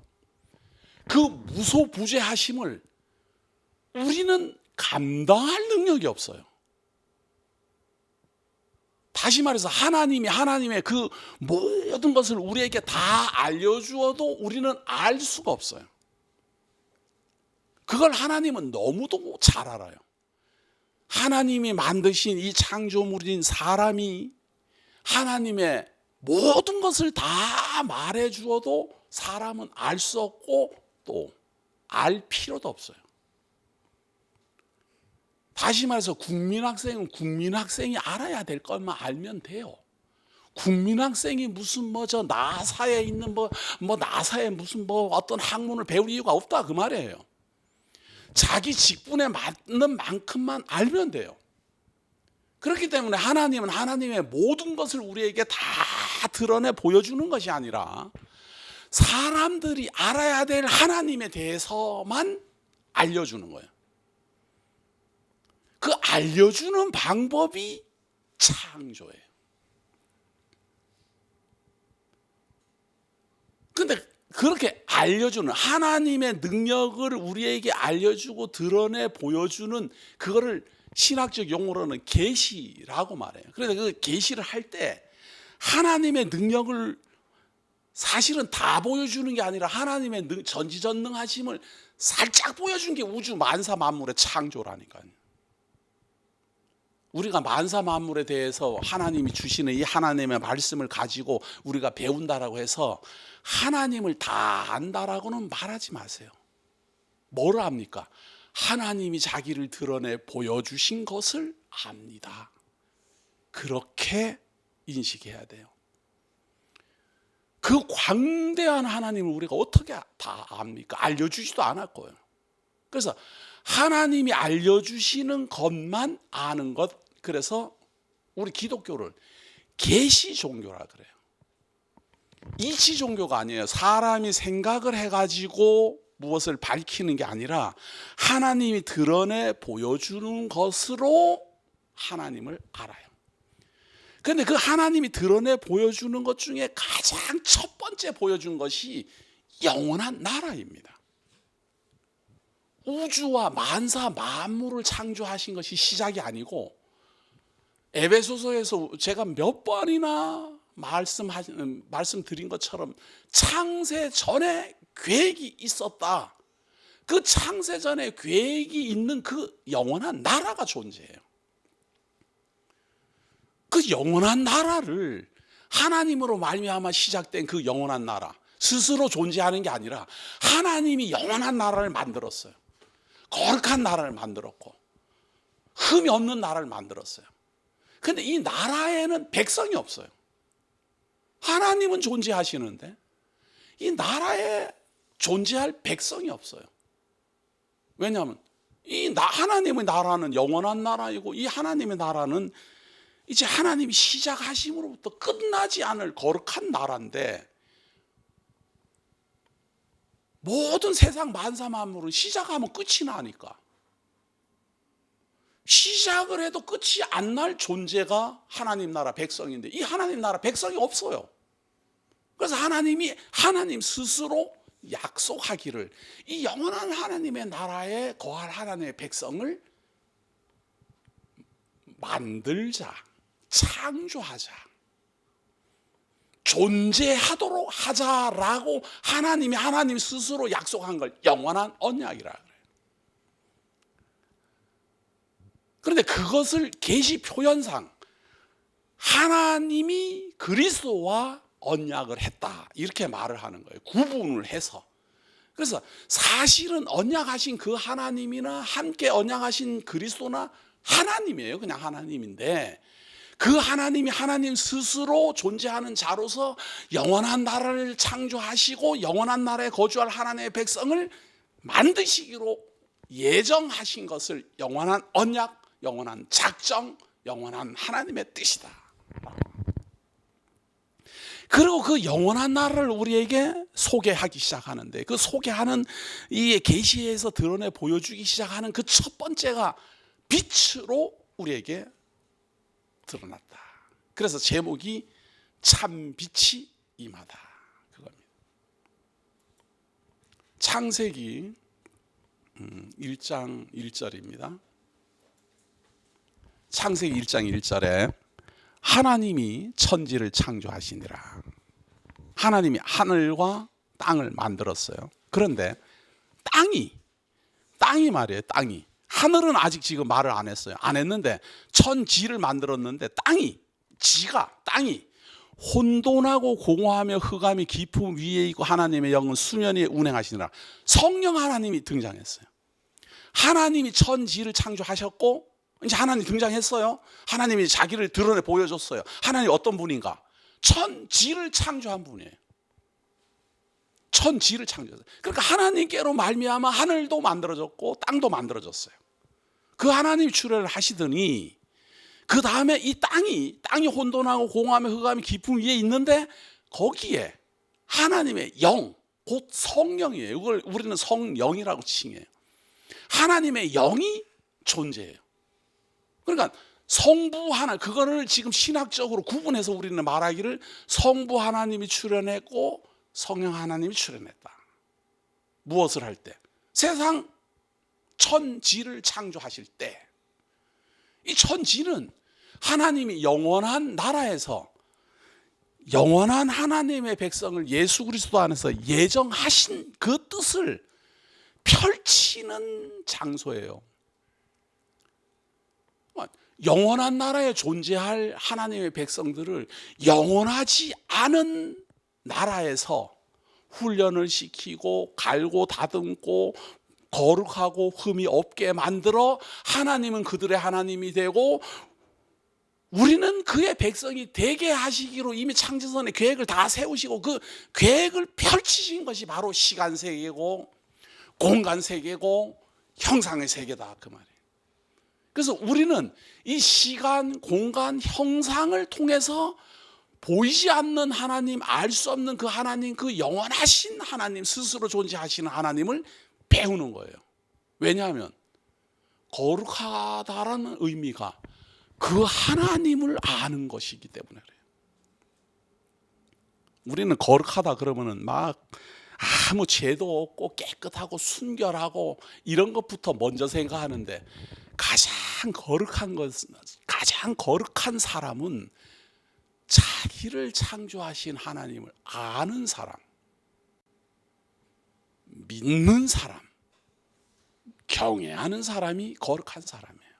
그 무소부재하심을 우리는 감당할 능력이 없어요. 다시 말해서 하나님이 하나님의 그 모든 것을 우리에게 다 알려주어도 우리는 알 수가 없어요. 그걸 하나님은 너무도 잘 알아요. 하나님이 만드신 이 창조물인 사람이 하나님의 모든 것을 다 말해주어도 사람은 알 수 없고 또 알 필요도 없어요. 다시 말해서 국민학생은 국민학생이 알아야 될 것만 알면 돼요. 국민학생이 무슨 저 나사에 있는 나사에 무슨 어떤 학문을 배울 이유가 없다 그 말이에요. 자기 직분에 맞는 만큼만 알면 돼요. 그렇기 때문에 하나님은 하나님의 모든 것을 우리에게 다 드러내 보여주는 것이 아니라 사람들이 알아야 될 하나님에 대해서만 알려주는 거예요. 그 알려주는 방법이 창조예요. 근데 그렇게 알려주는 하나님의 능력을 우리에게 알려주고 드러내 보여주는 그거를 신학적 용어로는 계시라고 말해요. 그래서 그 계시를 할 때 하나님의 능력을 사실은 다 보여주는 게 아니라 하나님의 전지전능하심을 살짝 보여준 게 우주 만사 만물의 창조라니까요. 우리가 만사 만물에 대해서 하나님이 주시는 이 하나님의 말씀을 가지고 우리가 배운다라고 해서 하나님을 다 안다라고는 말하지 마세요. 뭐를 압니까? 하나님이 자기를 드러내 보여주신 것을 압니다. 그렇게 인식해야 돼요. 그 광대한 하나님을 우리가 어떻게 다 압니까? 알려주지도 않을 거예요. 그래서 하나님이 알려주시는 것만 아는 것, 그래서 우리 기독교를 계시 종교라 그래요. 이치 종교가 아니에요. 사람이 생각을 해가지고 무엇을 밝히는 게 아니라 하나님이 드러내 보여주는 것으로 하나님을 알아요. 그런데 그 하나님이 드러내 보여주는 것 중에 가장 첫 번째 보여준 것이 영원한 나라입니다. 우주와 만사 만물을 창조하신 것이 시작이 아니고, 에베소서에서 제가 몇 번이나 말씀드린 것처럼 창세 전에 계획이 있었다. 그 창세 전에 계획이 있는 그 영원한 나라가 존재해요. 그 영원한 나라를 하나님으로 말미암아 시작된 그 영원한 나라, 스스로 존재하는 게 아니라 하나님이 영원한 나라를 만들었어요. 거룩한 나라를 만들었고 흠이 없는 나라를 만들었어요. 근데 이 나라에는 백성이 없어요. 하나님은 존재하시는데 이 나라에 존재할 백성이 없어요. 왜냐하면 하나님의 나라는 영원한 나라이고, 이 하나님의 나라는 이제 하나님이 시작하심으로부터 끝나지 않을 거룩한 나라인데, 모든 세상 만사 만물은 시작하면 끝이 나니까, 시작을 해도 끝이 안 날 존재가 하나님 나라 백성인데, 이 하나님 나라 백성이 없어요. 그래서 하나님이 하나님 스스로 약속하기를 이 영원한 하나님의 나라에 거할 하나님의 백성을 만들자, 창조하자, 존재하도록 하자라고 하나님이 하나님 스스로 약속한 걸 영원한 언약이라 그래요. 그런데 그것을 계시 표현상 하나님이 그리스도와 언약을 했다, 이렇게 말을 하는 거예요. 구분을 해서. 그래서 사실은 언약하신 그 하나님이나 함께 언약하신 그리스도나 하나님이에요. 그냥 하나님인데, 그 하나님이 하나님 스스로 존재하는 자로서 영원한 나라를 창조하시고 영원한 나라에 거주할 하나님의 백성을 만드시기로 예정하신 것을 영원한 언약, 영원한 작정, 영원한 하나님의 뜻이다. 그리고 그 영원한 나라를 우리에게 소개하기 시작하는데, 그 소개하는 이 계시에서 드러내 보여주기 시작하는 그 첫 번째가 빛으로 우리에게 드러났다. 그래서 제목이 참 빛이 임하다, 그겁니다. 창세기 1장 1절입니다. 창세기 1장 1절에 하나님이 천지를 창조하시니라. 하나님이 하늘과 땅을 만들었어요. 그런데 땅이 말이에요. 땅이. 하늘은 아직 지금 말을 안 했어요. 안 했는데 천지를 만들었는데 땅이 혼돈하고 공허하며 흑암이 깊음 위에 있고 하나님의 영은 수면 위에 운행하시니라. 성령 하나님이 등장했어요. 하나님이 천지를 창조하셨고, 이제 하나님 등장했어요. 하나님이 자기를 드러내 보여줬어요. 하나님 어떤 분인가? 천지를 창조한 분이에요. 천지를 창조했어요. 그러니까 하나님께로 말미암아 하늘도 만들어졌고 땅도 만들어졌어요. 그 하나님이 출현을 하시더니 그 다음에 이 땅이 혼돈하고 공허함에 흑암이 깊은 위에 있는데, 거기에 하나님의 영, 곧 성령이에요. 이걸 우리는 성령이라고 칭해요. 하나님의 영이 존재해요. 그러니까 성부 하나, 그거를 지금 신학적으로 구분해서 우리는 말하기를 성부 하나님이 출현했고 성령 하나님이 출현했다. 무엇을 할 때? 세상 천지를 창조하실 때, 이 천지는 하나님이 영원한 나라에서 영원한 하나님의 백성을 예수 그리스도 안에서 예정하신 그 뜻을 펼치는 장소예요. 영원한 나라에 존재할 하나님의 백성들을 영원하지 않은 나라에서 훈련을 시키고 갈고 다듬고 거룩하고 흠이 없게 만들어 하나님은 그들의 하나님이 되고 우리는 그의 백성이 되게 하시기로 이미 창세전에 계획을 다 세우시고 그 계획을 펼치신 것이 바로 시간 세계고 공간 세계고 형상의 세계다, 그 말이에요. 그래서 우리는 이 시간, 공간, 형상을 통해서 보이지 않는 하나님, 알 수 없는 그 하나님, 그 영원하신 하나님, 스스로 존재하시는 하나님을 배우는 거예요. 왜냐하면 거룩하다라는 의미가 그 하나님을 아는 것이기 때문에 그래요. 우리는 거룩하다 그러면은 막 아무 죄도 없고 깨끗하고 순결하고 이런 것부터 먼저 생각하는데, 가장 거룩한 사람은 자기를 창조하신 하나님을 아는 사람, 믿는 사람, 경외하는 사람이 거룩한 사람이에요.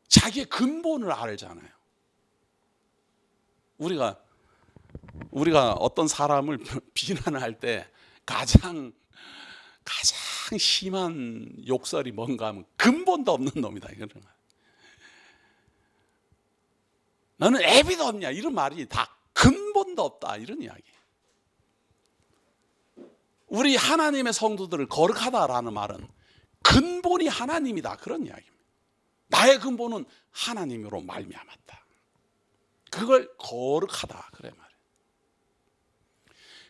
자기의 근본을 알잖아요. 우리가 어떤 사람을 비난을 할 때 가장 심한 욕설이 뭔가 하면 근본도 없는 놈이다, 이거는. 너는 애비도 없냐, 이런 말이 다 근본도 없다, 이런 이야기. 우리 하나님의 성도들을 거룩하다라는 말은 근본이 하나님이다, 그런 이야기입니다. 나의 근본은 하나님으로 말미암았다. 그걸 거룩하다, 그래 말이에요.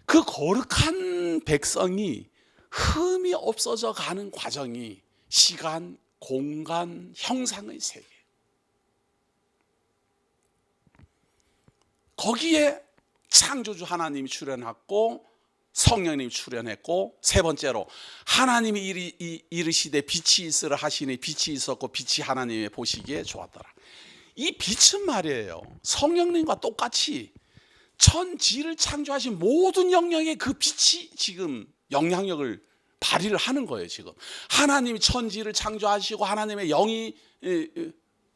그 거룩한 백성이 흠이 없어져 가는 과정이 시간, 공간, 형상의 세계. 거기에 창조주 하나님이 출현했고 성령님이 출현했고, 세 번째로 하나님이 이르시되 빛이 있으라 하시니 빛이 있었고 빛이 하나님의 보시기에 좋았더라. 이 빛은 말이에요, 성령님과 똑같이 천지를 창조하신 모든 영역에 그 빛이 지금 영향력을 발휘를 하는 거예요. 지금 하나님이 천지를 창조하시고 하나님의 영이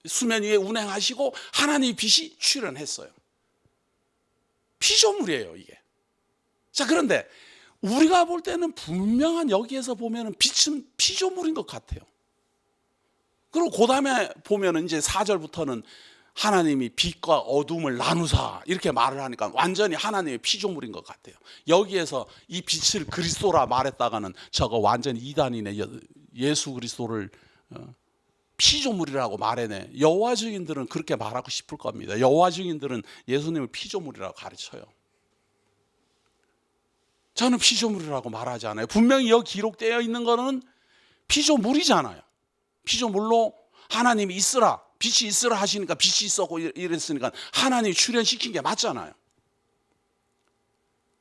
수면 위에 운행하시고 하나님의 빛이 출현했어요. 피조물이에요, 이게. 자, 그런데 우리가 볼 때는 분명한, 여기에서 보면 빛은 피조물인 것 같아요. 그리고 그 다음에 보면 이제 4절부터는 하나님이 빛과 어둠을 나누사 이렇게 말을 하니까 완전히 하나님의 피조물인 것 같아요. 여기에서 이 빛을 그리스도라 말했다가는 저거 완전히 이단이네. 예수 그리스도를 피조물이라고 말해내. 여호와 증인들은 그렇게 말하고 싶을 겁니다. 여호와 증인들은 예수님을 피조물이라고 가르쳐요. 저는 피조물이라고 말하지 않아요. 분명히 여기 기록되어 있는 거는 피조물이잖아요. 피조물로 하나님이 있으라, 빛이 있으라 하시니까 빛이 있었고 이랬으니까 하나님이 출현시킨 게 맞잖아요.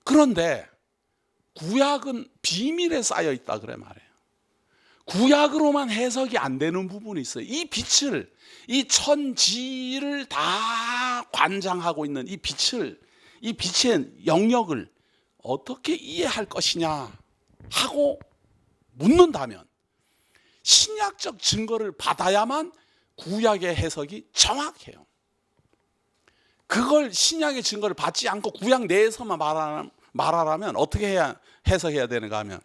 그런데 구약은 비밀에 쌓여 있다, 그래 말해요. 구약으로만 해석이 안 되는 부분이 있어요. 이 빛을, 이 천지를 다 관장하고 있는 이 빛을, 이 빛의 영역을 어떻게 이해할 것이냐 하고 묻는다면 신약적 증거를 받아야만 구약의 해석이 정확해요. 그걸 신약의 증거를 받지 않고 구약 내에서만 말하라면 어떻게 해야 해석해야 되는가 하면,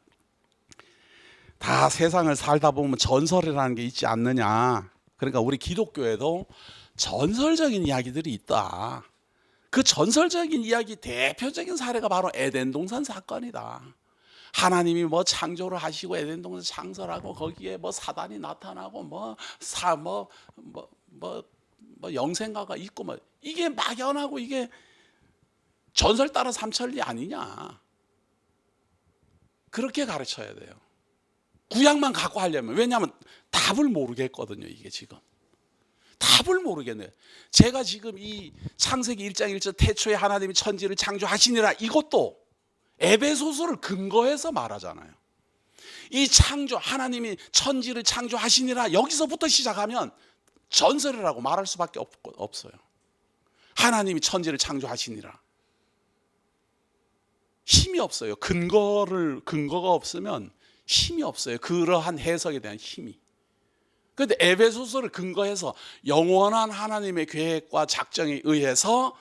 다 세상을 살다 보면 전설이라는 게 있지 않느냐. 그러니까 우리 기독교에도 전설적인 이야기들이 있다. 그 전설적인 이야기 대표적인 사례가 바로 에덴 동산 사건이다. 하나님이 뭐 창조를 하시고 에덴 동산 창설하고 거기에 뭐 사단이 나타나고 영생가가 있고 뭐 이게 막연하고 이게 전설 따라 삼천리 아니냐. 그렇게 가르쳐야 돼요. 구약만 갖고 하려면. 왜냐하면 답을 모르겠거든요, 이게 지금. 답을 모르겠네요. 제가 지금 이 창세기 1장 1절 태초에 하나님이 천지를 창조하시니라, 이것도 에베소서를 근거해서 말하잖아요. 이 창조, 하나님이 천지를 창조하시니라, 여기서부터 시작하면 전설이라고 말할 수밖에 없어요. 하나님이 천지를 창조하시니라. 힘이 없어요. 근거가 없으면 힘이 없어요. 그러한 해석에 대한 힘이. 그런데 에베소서를 근거해서 영원한 하나님의 계획과 작정에 의해서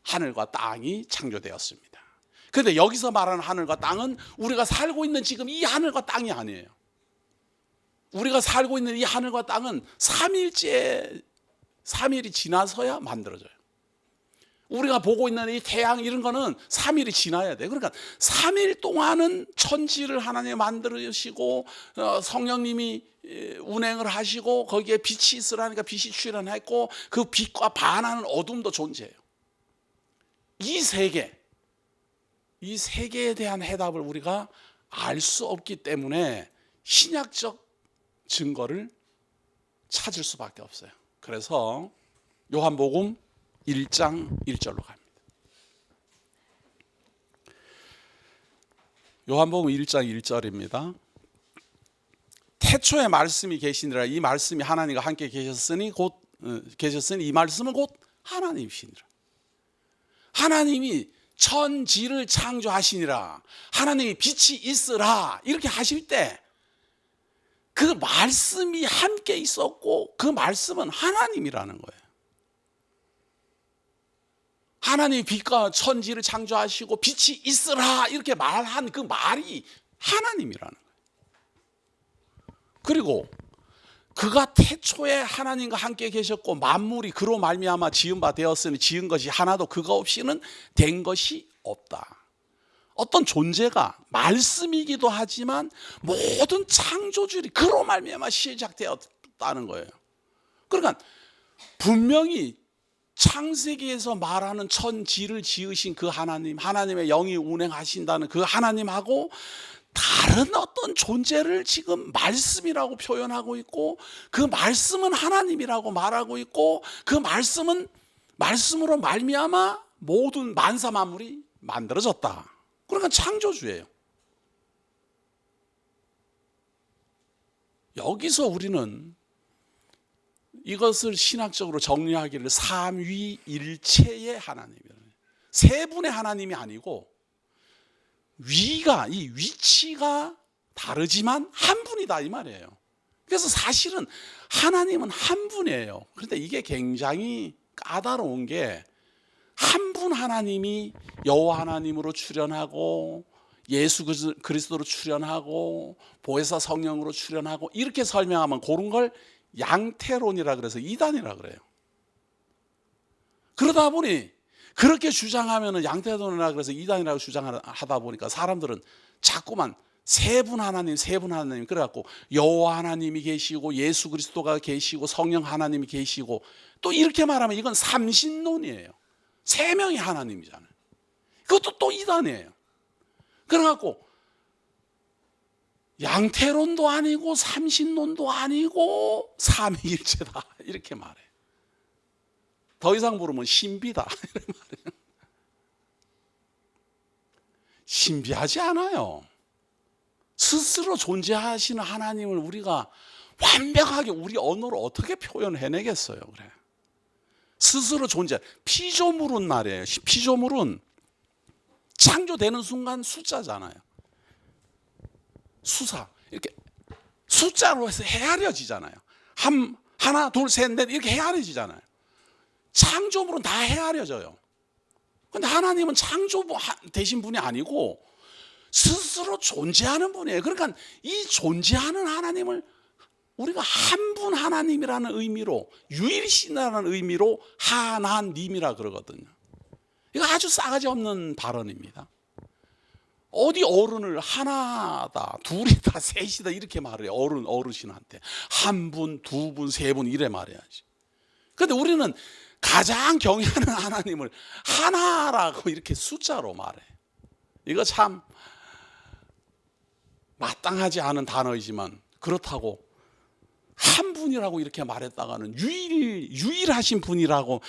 하늘과 땅이 창조되었습니다. 그런데 여기서 말하는 하늘과 땅은 우리가 살고 있는 지금 이 하늘과 땅이 아니에요. 우리가 살고 있는 이 하늘과 땅은 3일이 지나서야 만들어져요. 우리가 보고 있는 이 태양 이런 거는 3일이 지나야 돼요. 그러니까 3일 동안은 천지를 하나님이 만들으시고 성령님이 운행을 하시고 거기에 빛이 있으라니까 빛이 출현했고 그 빛과 반하는 어둠도 존재해요. 이 세계에 대한 해답을 우리가 알 수 없기 때문에 신약적 증거를 찾을 수밖에 없어요. 그래서 요한복음 1장 1절로 갑니다. 요한복음 1장 1절입니다. 태초에 말씀이 계시니라. 이 말씀이 하나님과 함께 계셨으니 이 말씀은 곧 하나님이시니라. 하나님이 천지를 창조하시니라. 하나님이 빛이 있으라. 이렇게 하실 때 그 말씀이 함께 있었고 그 말씀은 하나님이라는 거예요. 하나님이 빛과 천지를 창조하시고 빛이 있으라 이렇게 말한 그 말이 하나님이라는 거예요. 그리고 그가 태초에 하나님과 함께 계셨고 만물이 그로 말미암아 지은 바 되었으니 지은 것이 하나도 그가 없이는 된 것이 없다. 어떤 존재가 말씀이기도 하지만 모든 창조주들이 그로 말미암아 시작되었다는 거예요. 그러니까 분명히 창세기에서 말하는 천지를 지으신 그 하나님, 하나님의 영이 운행하신다는 그 하나님하고 다른 어떤 존재를 지금 말씀이라고 표현하고 있고, 그 말씀은 하나님이라고 말하고 있고, 그 말씀은 말씀으로 말미암아 모든 만사 만물이 만들어졌다. 그러니까 창조주예요. 여기서 우리는 이것을 신학적으로 정리하기를 삼위일체의 하나님이에요. 세 분의 하나님이 아니고 위가, 이 위치가 다르지만 한 분이다 이 말이에요. 그래서 사실은 하나님은 한 분이에요. 그런데 이게 굉장히 까다로운 게 한 분 하나님이 여호와 하나님으로 출현하고 예수 그리스도로 출현하고 보혜사 성령으로 출현하고 이렇게 설명하면 그런 걸 양태론이라 그래서 이단이라 그래요. 그러다 보니 그렇게 주장하면 양태론이라 그래서 이단이라고 주장하다 보니까 사람들은 자꾸만 세 분 하나님 그래갖고 여호와 하나님이 계시고 예수 그리스도가 계시고 성령 하나님이 계시고 또 이렇게 말하면 이건 삼신론이에요. 세 명이 하나님이잖아요. 그것도 또 이단이에요. 그래갖고 양태론도 아니고 삼신론도 아니고 삼위일체다 이렇게 말해. 더 이상 부르면 신비다 이렇게 말해요. 신비하지 않아요. 스스로 존재하시는 하나님을 우리가 완벽하게 우리 언어로 어떻게 표현해내겠어요. 그래. 스스로 존재. 피조물은 말이에요. 피조물은 창조되는 순간 숫자잖아요. 수사 이렇게 숫자로 해서 헤아려지잖아요. 하나 둘 셋 넷 이렇게 헤아려지잖아요. 창조물은 다 헤아려져요. 그런데 하나님은 창조 되신 분이 아니고 스스로 존재하는 분이에요. 그러니까 이 존재하는 하나님을 우리가 한 분 하나님이라는 의미로, 유일신이라는 의미로 하나님이라 그러거든요. 이거 아주 싸가지 없는 발언입니다. 어디 어른을 하나다, 둘이다, 셋이다 이렇게 말해요. 어르신한테 한 분, 두 분, 세 분 이래 말해야지. 그런데 우리는 가장 경외하는 하나님을 하나라고 이렇게 숫자로 말해. 이거 참 마땅하지 않은 단어이지만 그렇다고 한 분이라고 이렇게 말했다가는 유일하신 분이라고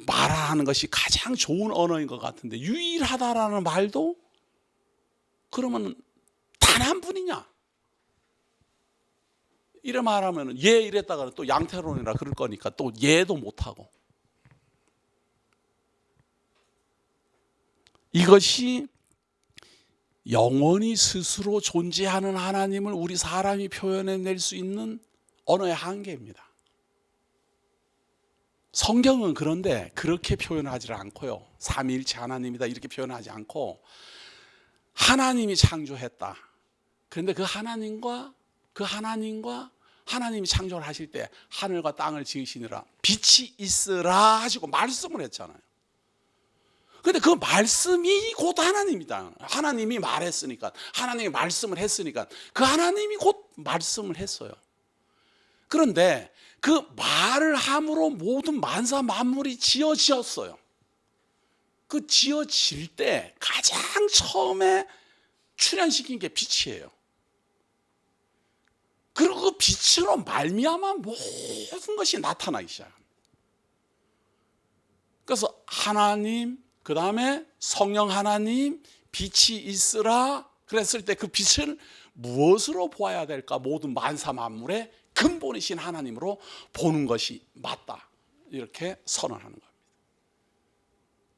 말하는 것이 가장 좋은 언어인 것 같은데, 유일하다라는 말도 그러면 단 한 분이냐? 이래 말하면 예 이랬다가 또 양태론이라 그럴 거니까 또 예도 못하고. 이것이 영원히 스스로 존재하는 하나님을 우리 사람이 표현해낼 수 있는 언어의 한계입니다. 성경은 그런데 그렇게 표현하지 않고요. 삼위일체 하나님이다 이렇게 표현하지 않고 하나님이 창조했다. 그런데 그 하나님과 하나님이 창조를 하실 때 하늘과 땅을 지으시니라 빛이 있으라 하시고 말씀을 했잖아요. 그런데 그 말씀이 곧 하나님이다. 하나님이 말했으니까, 하나님이 말씀을 했으니까 그 하나님이 곧 말씀을 했어요. 그런데 그 말을 함으로 모든 만사 만물이 지어졌어요. 그 지어질 때 가장 처음에 출현시킨 게 빛이에요. 그리고 그 빛으로 말미암아 모든 것이 나타나기 시작합니다. 그래서 하나님, 그 다음에 성령 하나님, 빛이 있으라 그랬을 때 그 빛을 무엇으로 보아야 될까? 모든 만사 만물의 근본이신 하나님으로 보는 것이 맞다. 이렇게 선언하는 겁니다.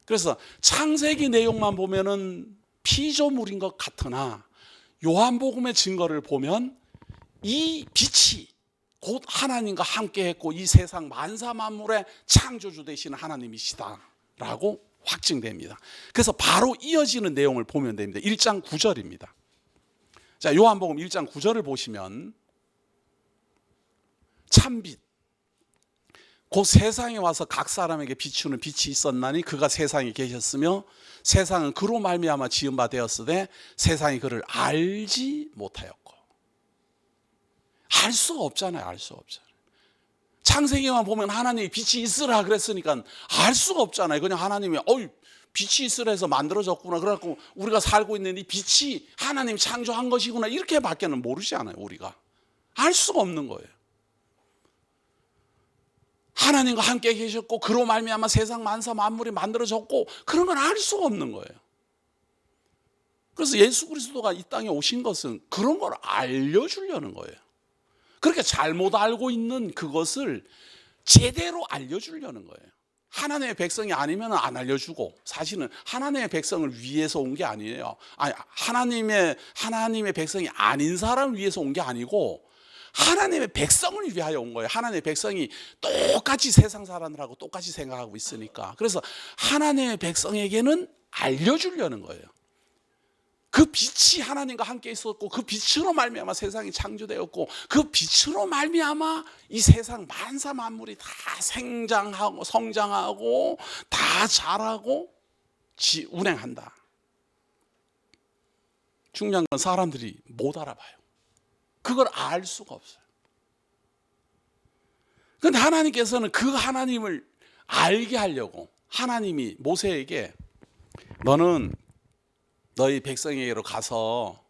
그래서 창세기 내용만 보면은 피조물인 것 같으나 요한복음의 증거를 보면 이 빛이 곧 하나님과 함께 했고 이 세상 만사 만물의 창조주 되시는 하나님이시다라고 확증됩니다. 그래서 바로 이어지는 내용을 보면 됩니다. 1장 9절입니다. 자, 요한복음 1장 9절을 보시면 참빛. 곧 세상에 와서 각 사람에게 비추는 빛이 있었나니 그가 세상에 계셨으며 세상은 그로 말미암아 지은 바 되었으되 세상이 그를 알지 못하였고. 알 수가 없잖아요. 알 수가 없잖아요. 창세기만 보면 하나님이 빛이 있으라 그랬으니까 알 수가 없잖아요. 그냥 하나님이 빛이 있으라 해서 만들어졌구나. 그래갖고 우리가 살고 있는 이 빛이 하나님이 창조한 것이구나. 이렇게밖에는 모르지 않아요. 우리가. 알 수가 없는 거예요. 하나님과 함께 계셨고 그로 말미암아 세상 만사 만물이 만들어졌고 그런 건 알 수가 없는 거예요. 그래서 예수 그리스도가 이 땅에 오신 것은 그런 걸 알려주려는 거예요. 그렇게 잘못 알고 있는 그것을 제대로 알려주려는 거예요. 하나님의 백성이 아니면 안 알려주고, 사실은 하나님의 백성을 위해서 온 게 아니에요. 아니, 하나님의 백성이 아닌 사람을 위해서 온 게 아니고 하나님의 백성을 위하여 온 거예요. 하나님의 백성이 똑같이 세상 사람들하고 똑같이 생각하고 있으니까. 그래서 하나님의 백성에게는 알려주려는 거예요. 그 빛이 하나님과 함께 있었고 그 빛으로 말미암아 세상이 창조되었고 그 빛으로 말미암아 이 세상 만사 만물이 다 생장하고 성장하고 다 자라고 운행한다. 중요한 건 사람들이 못 알아봐요. 그걸 알 수가 없어요. 그런데 하나님께서는 그 하나님을 알게 하려고 하나님이 모세에게 너는 너희 백성에게로 가서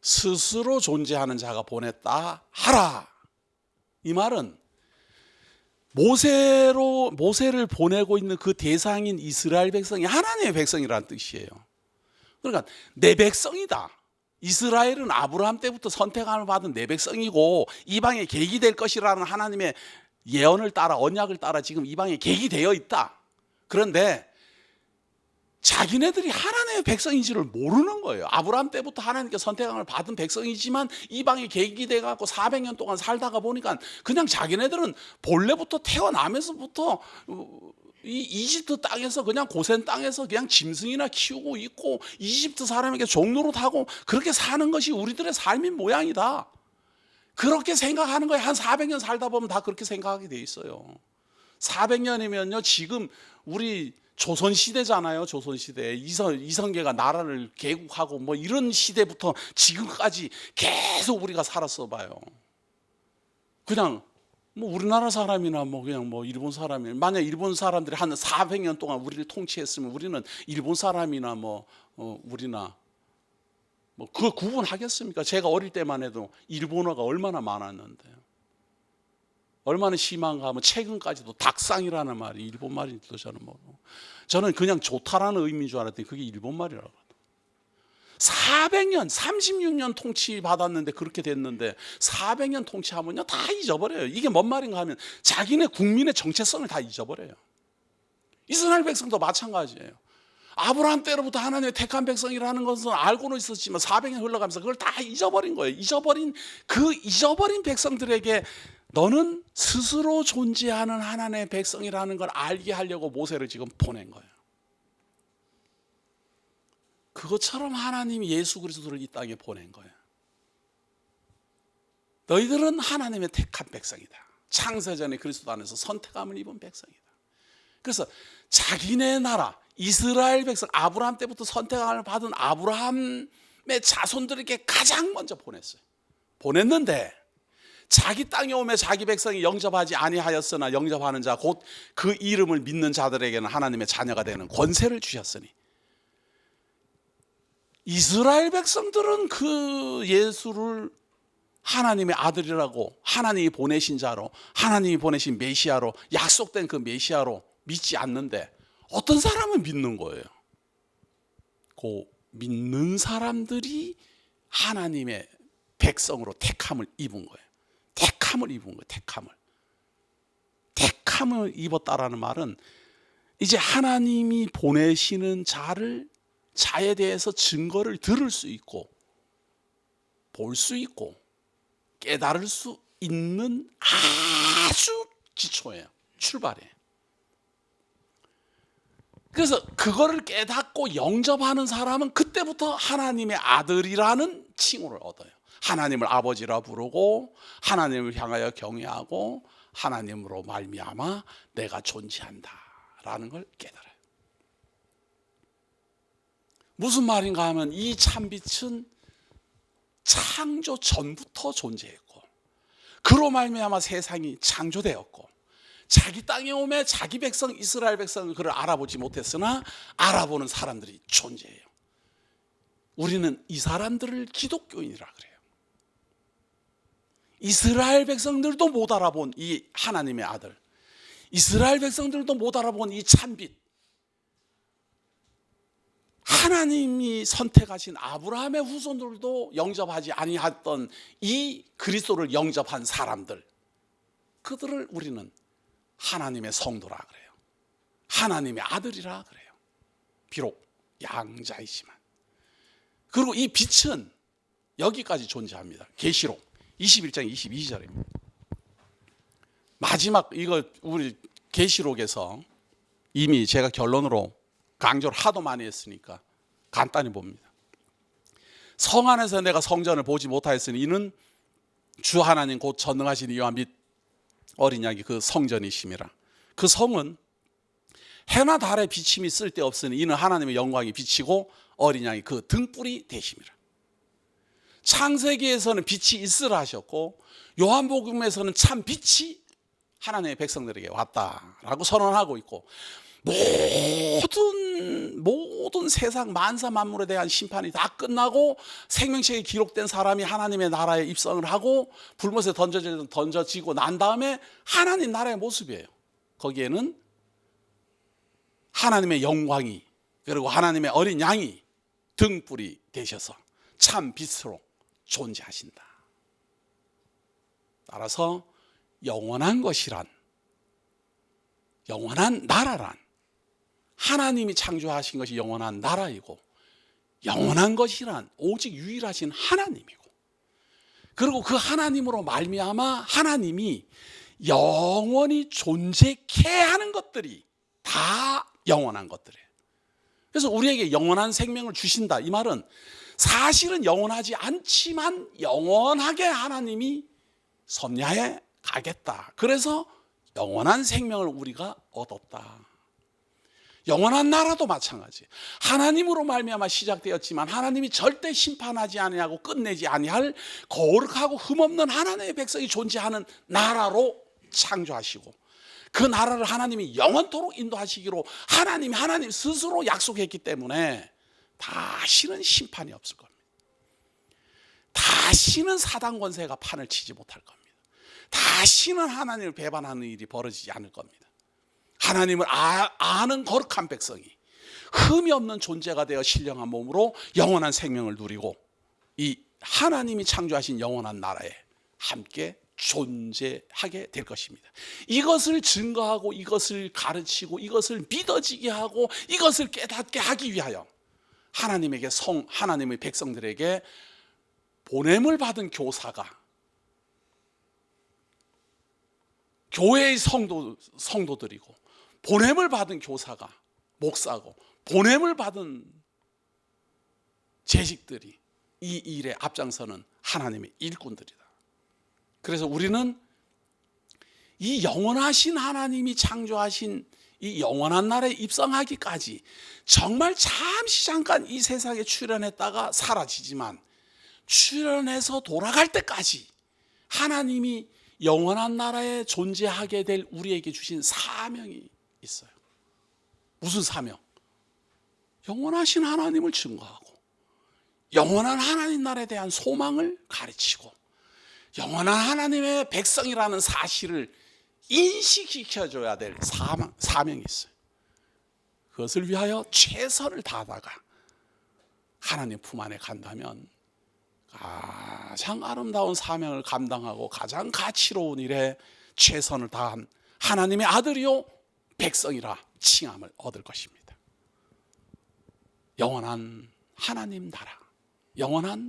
스스로 존재하는 자가 보냈다 하라. 이 말은 모세를 보내고 있는 그 대상인 이스라엘 백성이 하나님의 백성이라는 뜻이에요. 그러니까 내 백성이다. 이스라엘은 아브라함 때부터 선택함을 받은 내 백성이고 이방에 객이 될 것이라는 하나님의 예언을 따라 언약을 따라 지금 이방에 객이 되어 있다. 그런데 자기네들이 하나님의 백성인지를 모르는 거예요. 아브라함 때부터 하나님께 선택함을 받은 백성이지만 이방에 객이 돼갖고 400년 동안 살다가 보니까 그냥 자기네들은 본래부터 태어나면서부터 이 이집트 땅에서 그냥 고센 땅에서 그냥 짐승이나 키우고 있고 이집트 사람에게 종노릇하고 그렇게 사는 것이 우리들의 삶인 모양이다. 그렇게 생각하는 거예요. 한 400년 살다 보면 다 그렇게 생각하게 돼 있어요. 400년이면요 지금 우리 조선시대잖아요. 조선시대 이성계가 나라를 개국하고 뭐 이런 시대부터 지금까지 계속 우리가 살았어 봐요. 그냥 뭐 우리나라 사람이나 뭐 그냥 뭐 일본 사람이 만약 일본 사람들이 한 400년 동안 우리를 통치했으면 우리는 일본 사람이나 뭐 우리나 뭐 그 구분하겠습니까? 제가 어릴 때만 해도 일본어가 얼마나 많았는데요. 얼마나 심한가 하면 최근까지도 닭상이라는 말이 일본 말인지도 저는 모르고 저는 그냥 좋다라는 의미인 줄 알았더니 그게 일본 말이라고 하더라고요. 400년 36년 통치 받았는데 그렇게 됐는데 400년 통치하면요 다 잊어버려요. 이게 뭔 말인가 하면 자기네 국민의 정체성을 다 잊어버려요. 이스라엘 백성도 마찬가지예요. 아브라함 때로부터 하나님의 택한 백성이라는 것은 알고는 있었지만 400년 흘러가면서 그걸 다 잊어버린 거예요. 잊어버린 백성들에게 너는 스스로 존재하는 하나님의 백성이라는 걸 알게 하려고 모세를 지금 보낸 거예요. 그것처럼 하나님이 예수 그리스도를 이 땅에 보낸 거예요. 너희들은 하나님의 택한 백성이다. 창세전에 그리스도 안에서 선택함을 입은 백성이다. 그래서 자기네 나라 이스라엘 백성 아브라함 때부터 선택함을 받은 아브라함의 자손들에게 가장 먼저 보냈어요. 보냈는데 자기 땅에 오매 자기 백성이 영접하지 아니하였으나 영접하는 자 곧 그 이름을 믿는 자들에게는 하나님의 자녀가 되는 권세를 주셨으니 이스라엘 백성들은 그 예수를 하나님의 아들이라고 하나님이 보내신 자로 하나님이 보내신 메시아로 약속된 그 메시아로 믿지 않는데 어떤 사람은 믿는 거예요. 그 믿는 사람들이 하나님의 백성으로 택함을 입은 거예요. 택함을 입은 거예요. 택함을 입었다라는 말은 이제 하나님이 보내시는 자에 대해서 증거를 들을 수 있고 볼 수 있고 깨달을 수 있는 아주 기초예요. 출발이에요. 그래서 그거를 깨닫고 영접하는 사람은 그때부터 하나님의 아들이라는 칭호를 얻어요. 하나님을 아버지라 부르고 하나님을 향하여 경외하고 하나님으로 말미암아 내가 존재한다라는 걸 깨달아요. 무슨 말인가 하면 이 참빛은 창조 전부터 존재했고 그로 말미암아 세상이 창조되었고 자기 땅에 오매 자기 백성 이스라엘 백성은 그를 알아보지 못했으나 알아보는 사람들이 존재해요. 우리는 이 사람들을 기독교인이라 그래요. 이스라엘 백성들도 못 알아본 이 하나님의 아들, 이스라엘 백성들도 못 알아본 이 참빛, 하나님이 선택하신 아브라함의 후손들도 영접하지 아니했던 이 그리스도를 영접한 사람들, 그들을 우리는 하나님의 성도라 그래요. 하나님의 아들이라 그래요. 비록 양자이지만. 그리고 이 빛은 여기까지 존재합니다. 계시록 21장 22절입니다. 마지막 이거 우리 계시록에서 이미 제가 결론으로 강조를 하도 많이 했으니까 간단히 봅니다. 성 안에서 내가 성전을 보지 못하였으니 이는 주 하나님 곧 전능하신 이와 및 어린 양이 그 성전이심이라. 그 성은 해나 달의 비침이 쓸데없으니 이는 하나님의 영광이 비치고 어린 양이 그 등불이 되심이라. 창세기에서는 빛이 있으라 하셨고 요한복음에서는 참 빛이 하나님의 백성들에게 왔다라고 선언하고 있고 모든 세상 만사 만물에 대한 심판이 다 끝나고 생명책에 기록된 사람이 하나님의 나라에 입성을 하고 불못에 던져지고 난 다음에 하나님 나라의 모습이에요. 거기에는 하나님의 영광이 그리고 하나님의 어린 양이 등불이 되셔서 참 빛으로 존재하신다. 따라서 영원한 것이란, 영원한 나라란, 하나님이 창조하신 것이 영원한 나라이고 영원한 것이란 오직 유일하신 하나님이고 그리고 그 하나님으로 말미암아 하나님이 영원히 존재케 하는 것들이 다 영원한 것들이에요. 그래서 우리에게 영원한 생명을 주신다. 이 말은 사실은 영원하지 않지만 영원하게 하나님이 섭리하에 가겠다. 그래서 영원한 생명을 우리가 얻었다. 영원한 나라도 마찬가지. 하나님으로 말미암아 시작되었지만 하나님이 절대 심판하지 아니하고 끝내지 아니할 거룩하고 흠없는 하나님의 백성이 존재하는 나라로 창조하시고 그 나라를 하나님이 영원토록 인도하시기로 하나님 스스로 약속했기 때문에 다시는 심판이 없을 겁니다. 다시는 사단 권세가 판을 치지 못할 겁니다. 다시는 하나님을 배반하는 일이 벌어지지 않을 겁니다. 하나님을 아는 거룩한 백성이 흠이 없는 존재가 되어 신령한 몸으로 영원한 생명을 누리고 이 하나님이 창조하신 영원한 나라에 함께 존재하게 될 것입니다. 이것을 증거하고 이것을 가르치고 이것을 믿어지게 하고 이것을 깨닫게 하기 위하여 하나님의 백성들에게 보냄을 받은 교사가 교회의 성도들이고 보냄을 받은 교사가 목사고 보냄을 받은 재직들이 이 일에 앞장서는 하나님의 일꾼들이다. 그래서 우리는 이 영원하신 하나님이 창조하신 이 영원한 나라에 입성하기까지 정말 잠시 잠깐 이 세상에 출현했다가 사라지지만 출현해서 돌아갈 때까지 하나님이 영원한 나라에 존재하게 될 우리에게 주신 사명이 있어요. 무슨 사명? 영원하신 하나님을 증거하고 영원한 하나님 나라에 대한 소망을 가르치고 영원한 하나님의 백성이라는 사실을 인식시켜줘야 될 사명이 있어요. 그것을 위하여 최선을 다하다가 하나님 품 안에 간다면 가장 아름다운 사명을 감당하고 가장 가치로운 일에 최선을 다한 하나님의 아들이요 백성이라 칭함을 얻을 것입니다. 영원한 하나님 나라, 영원한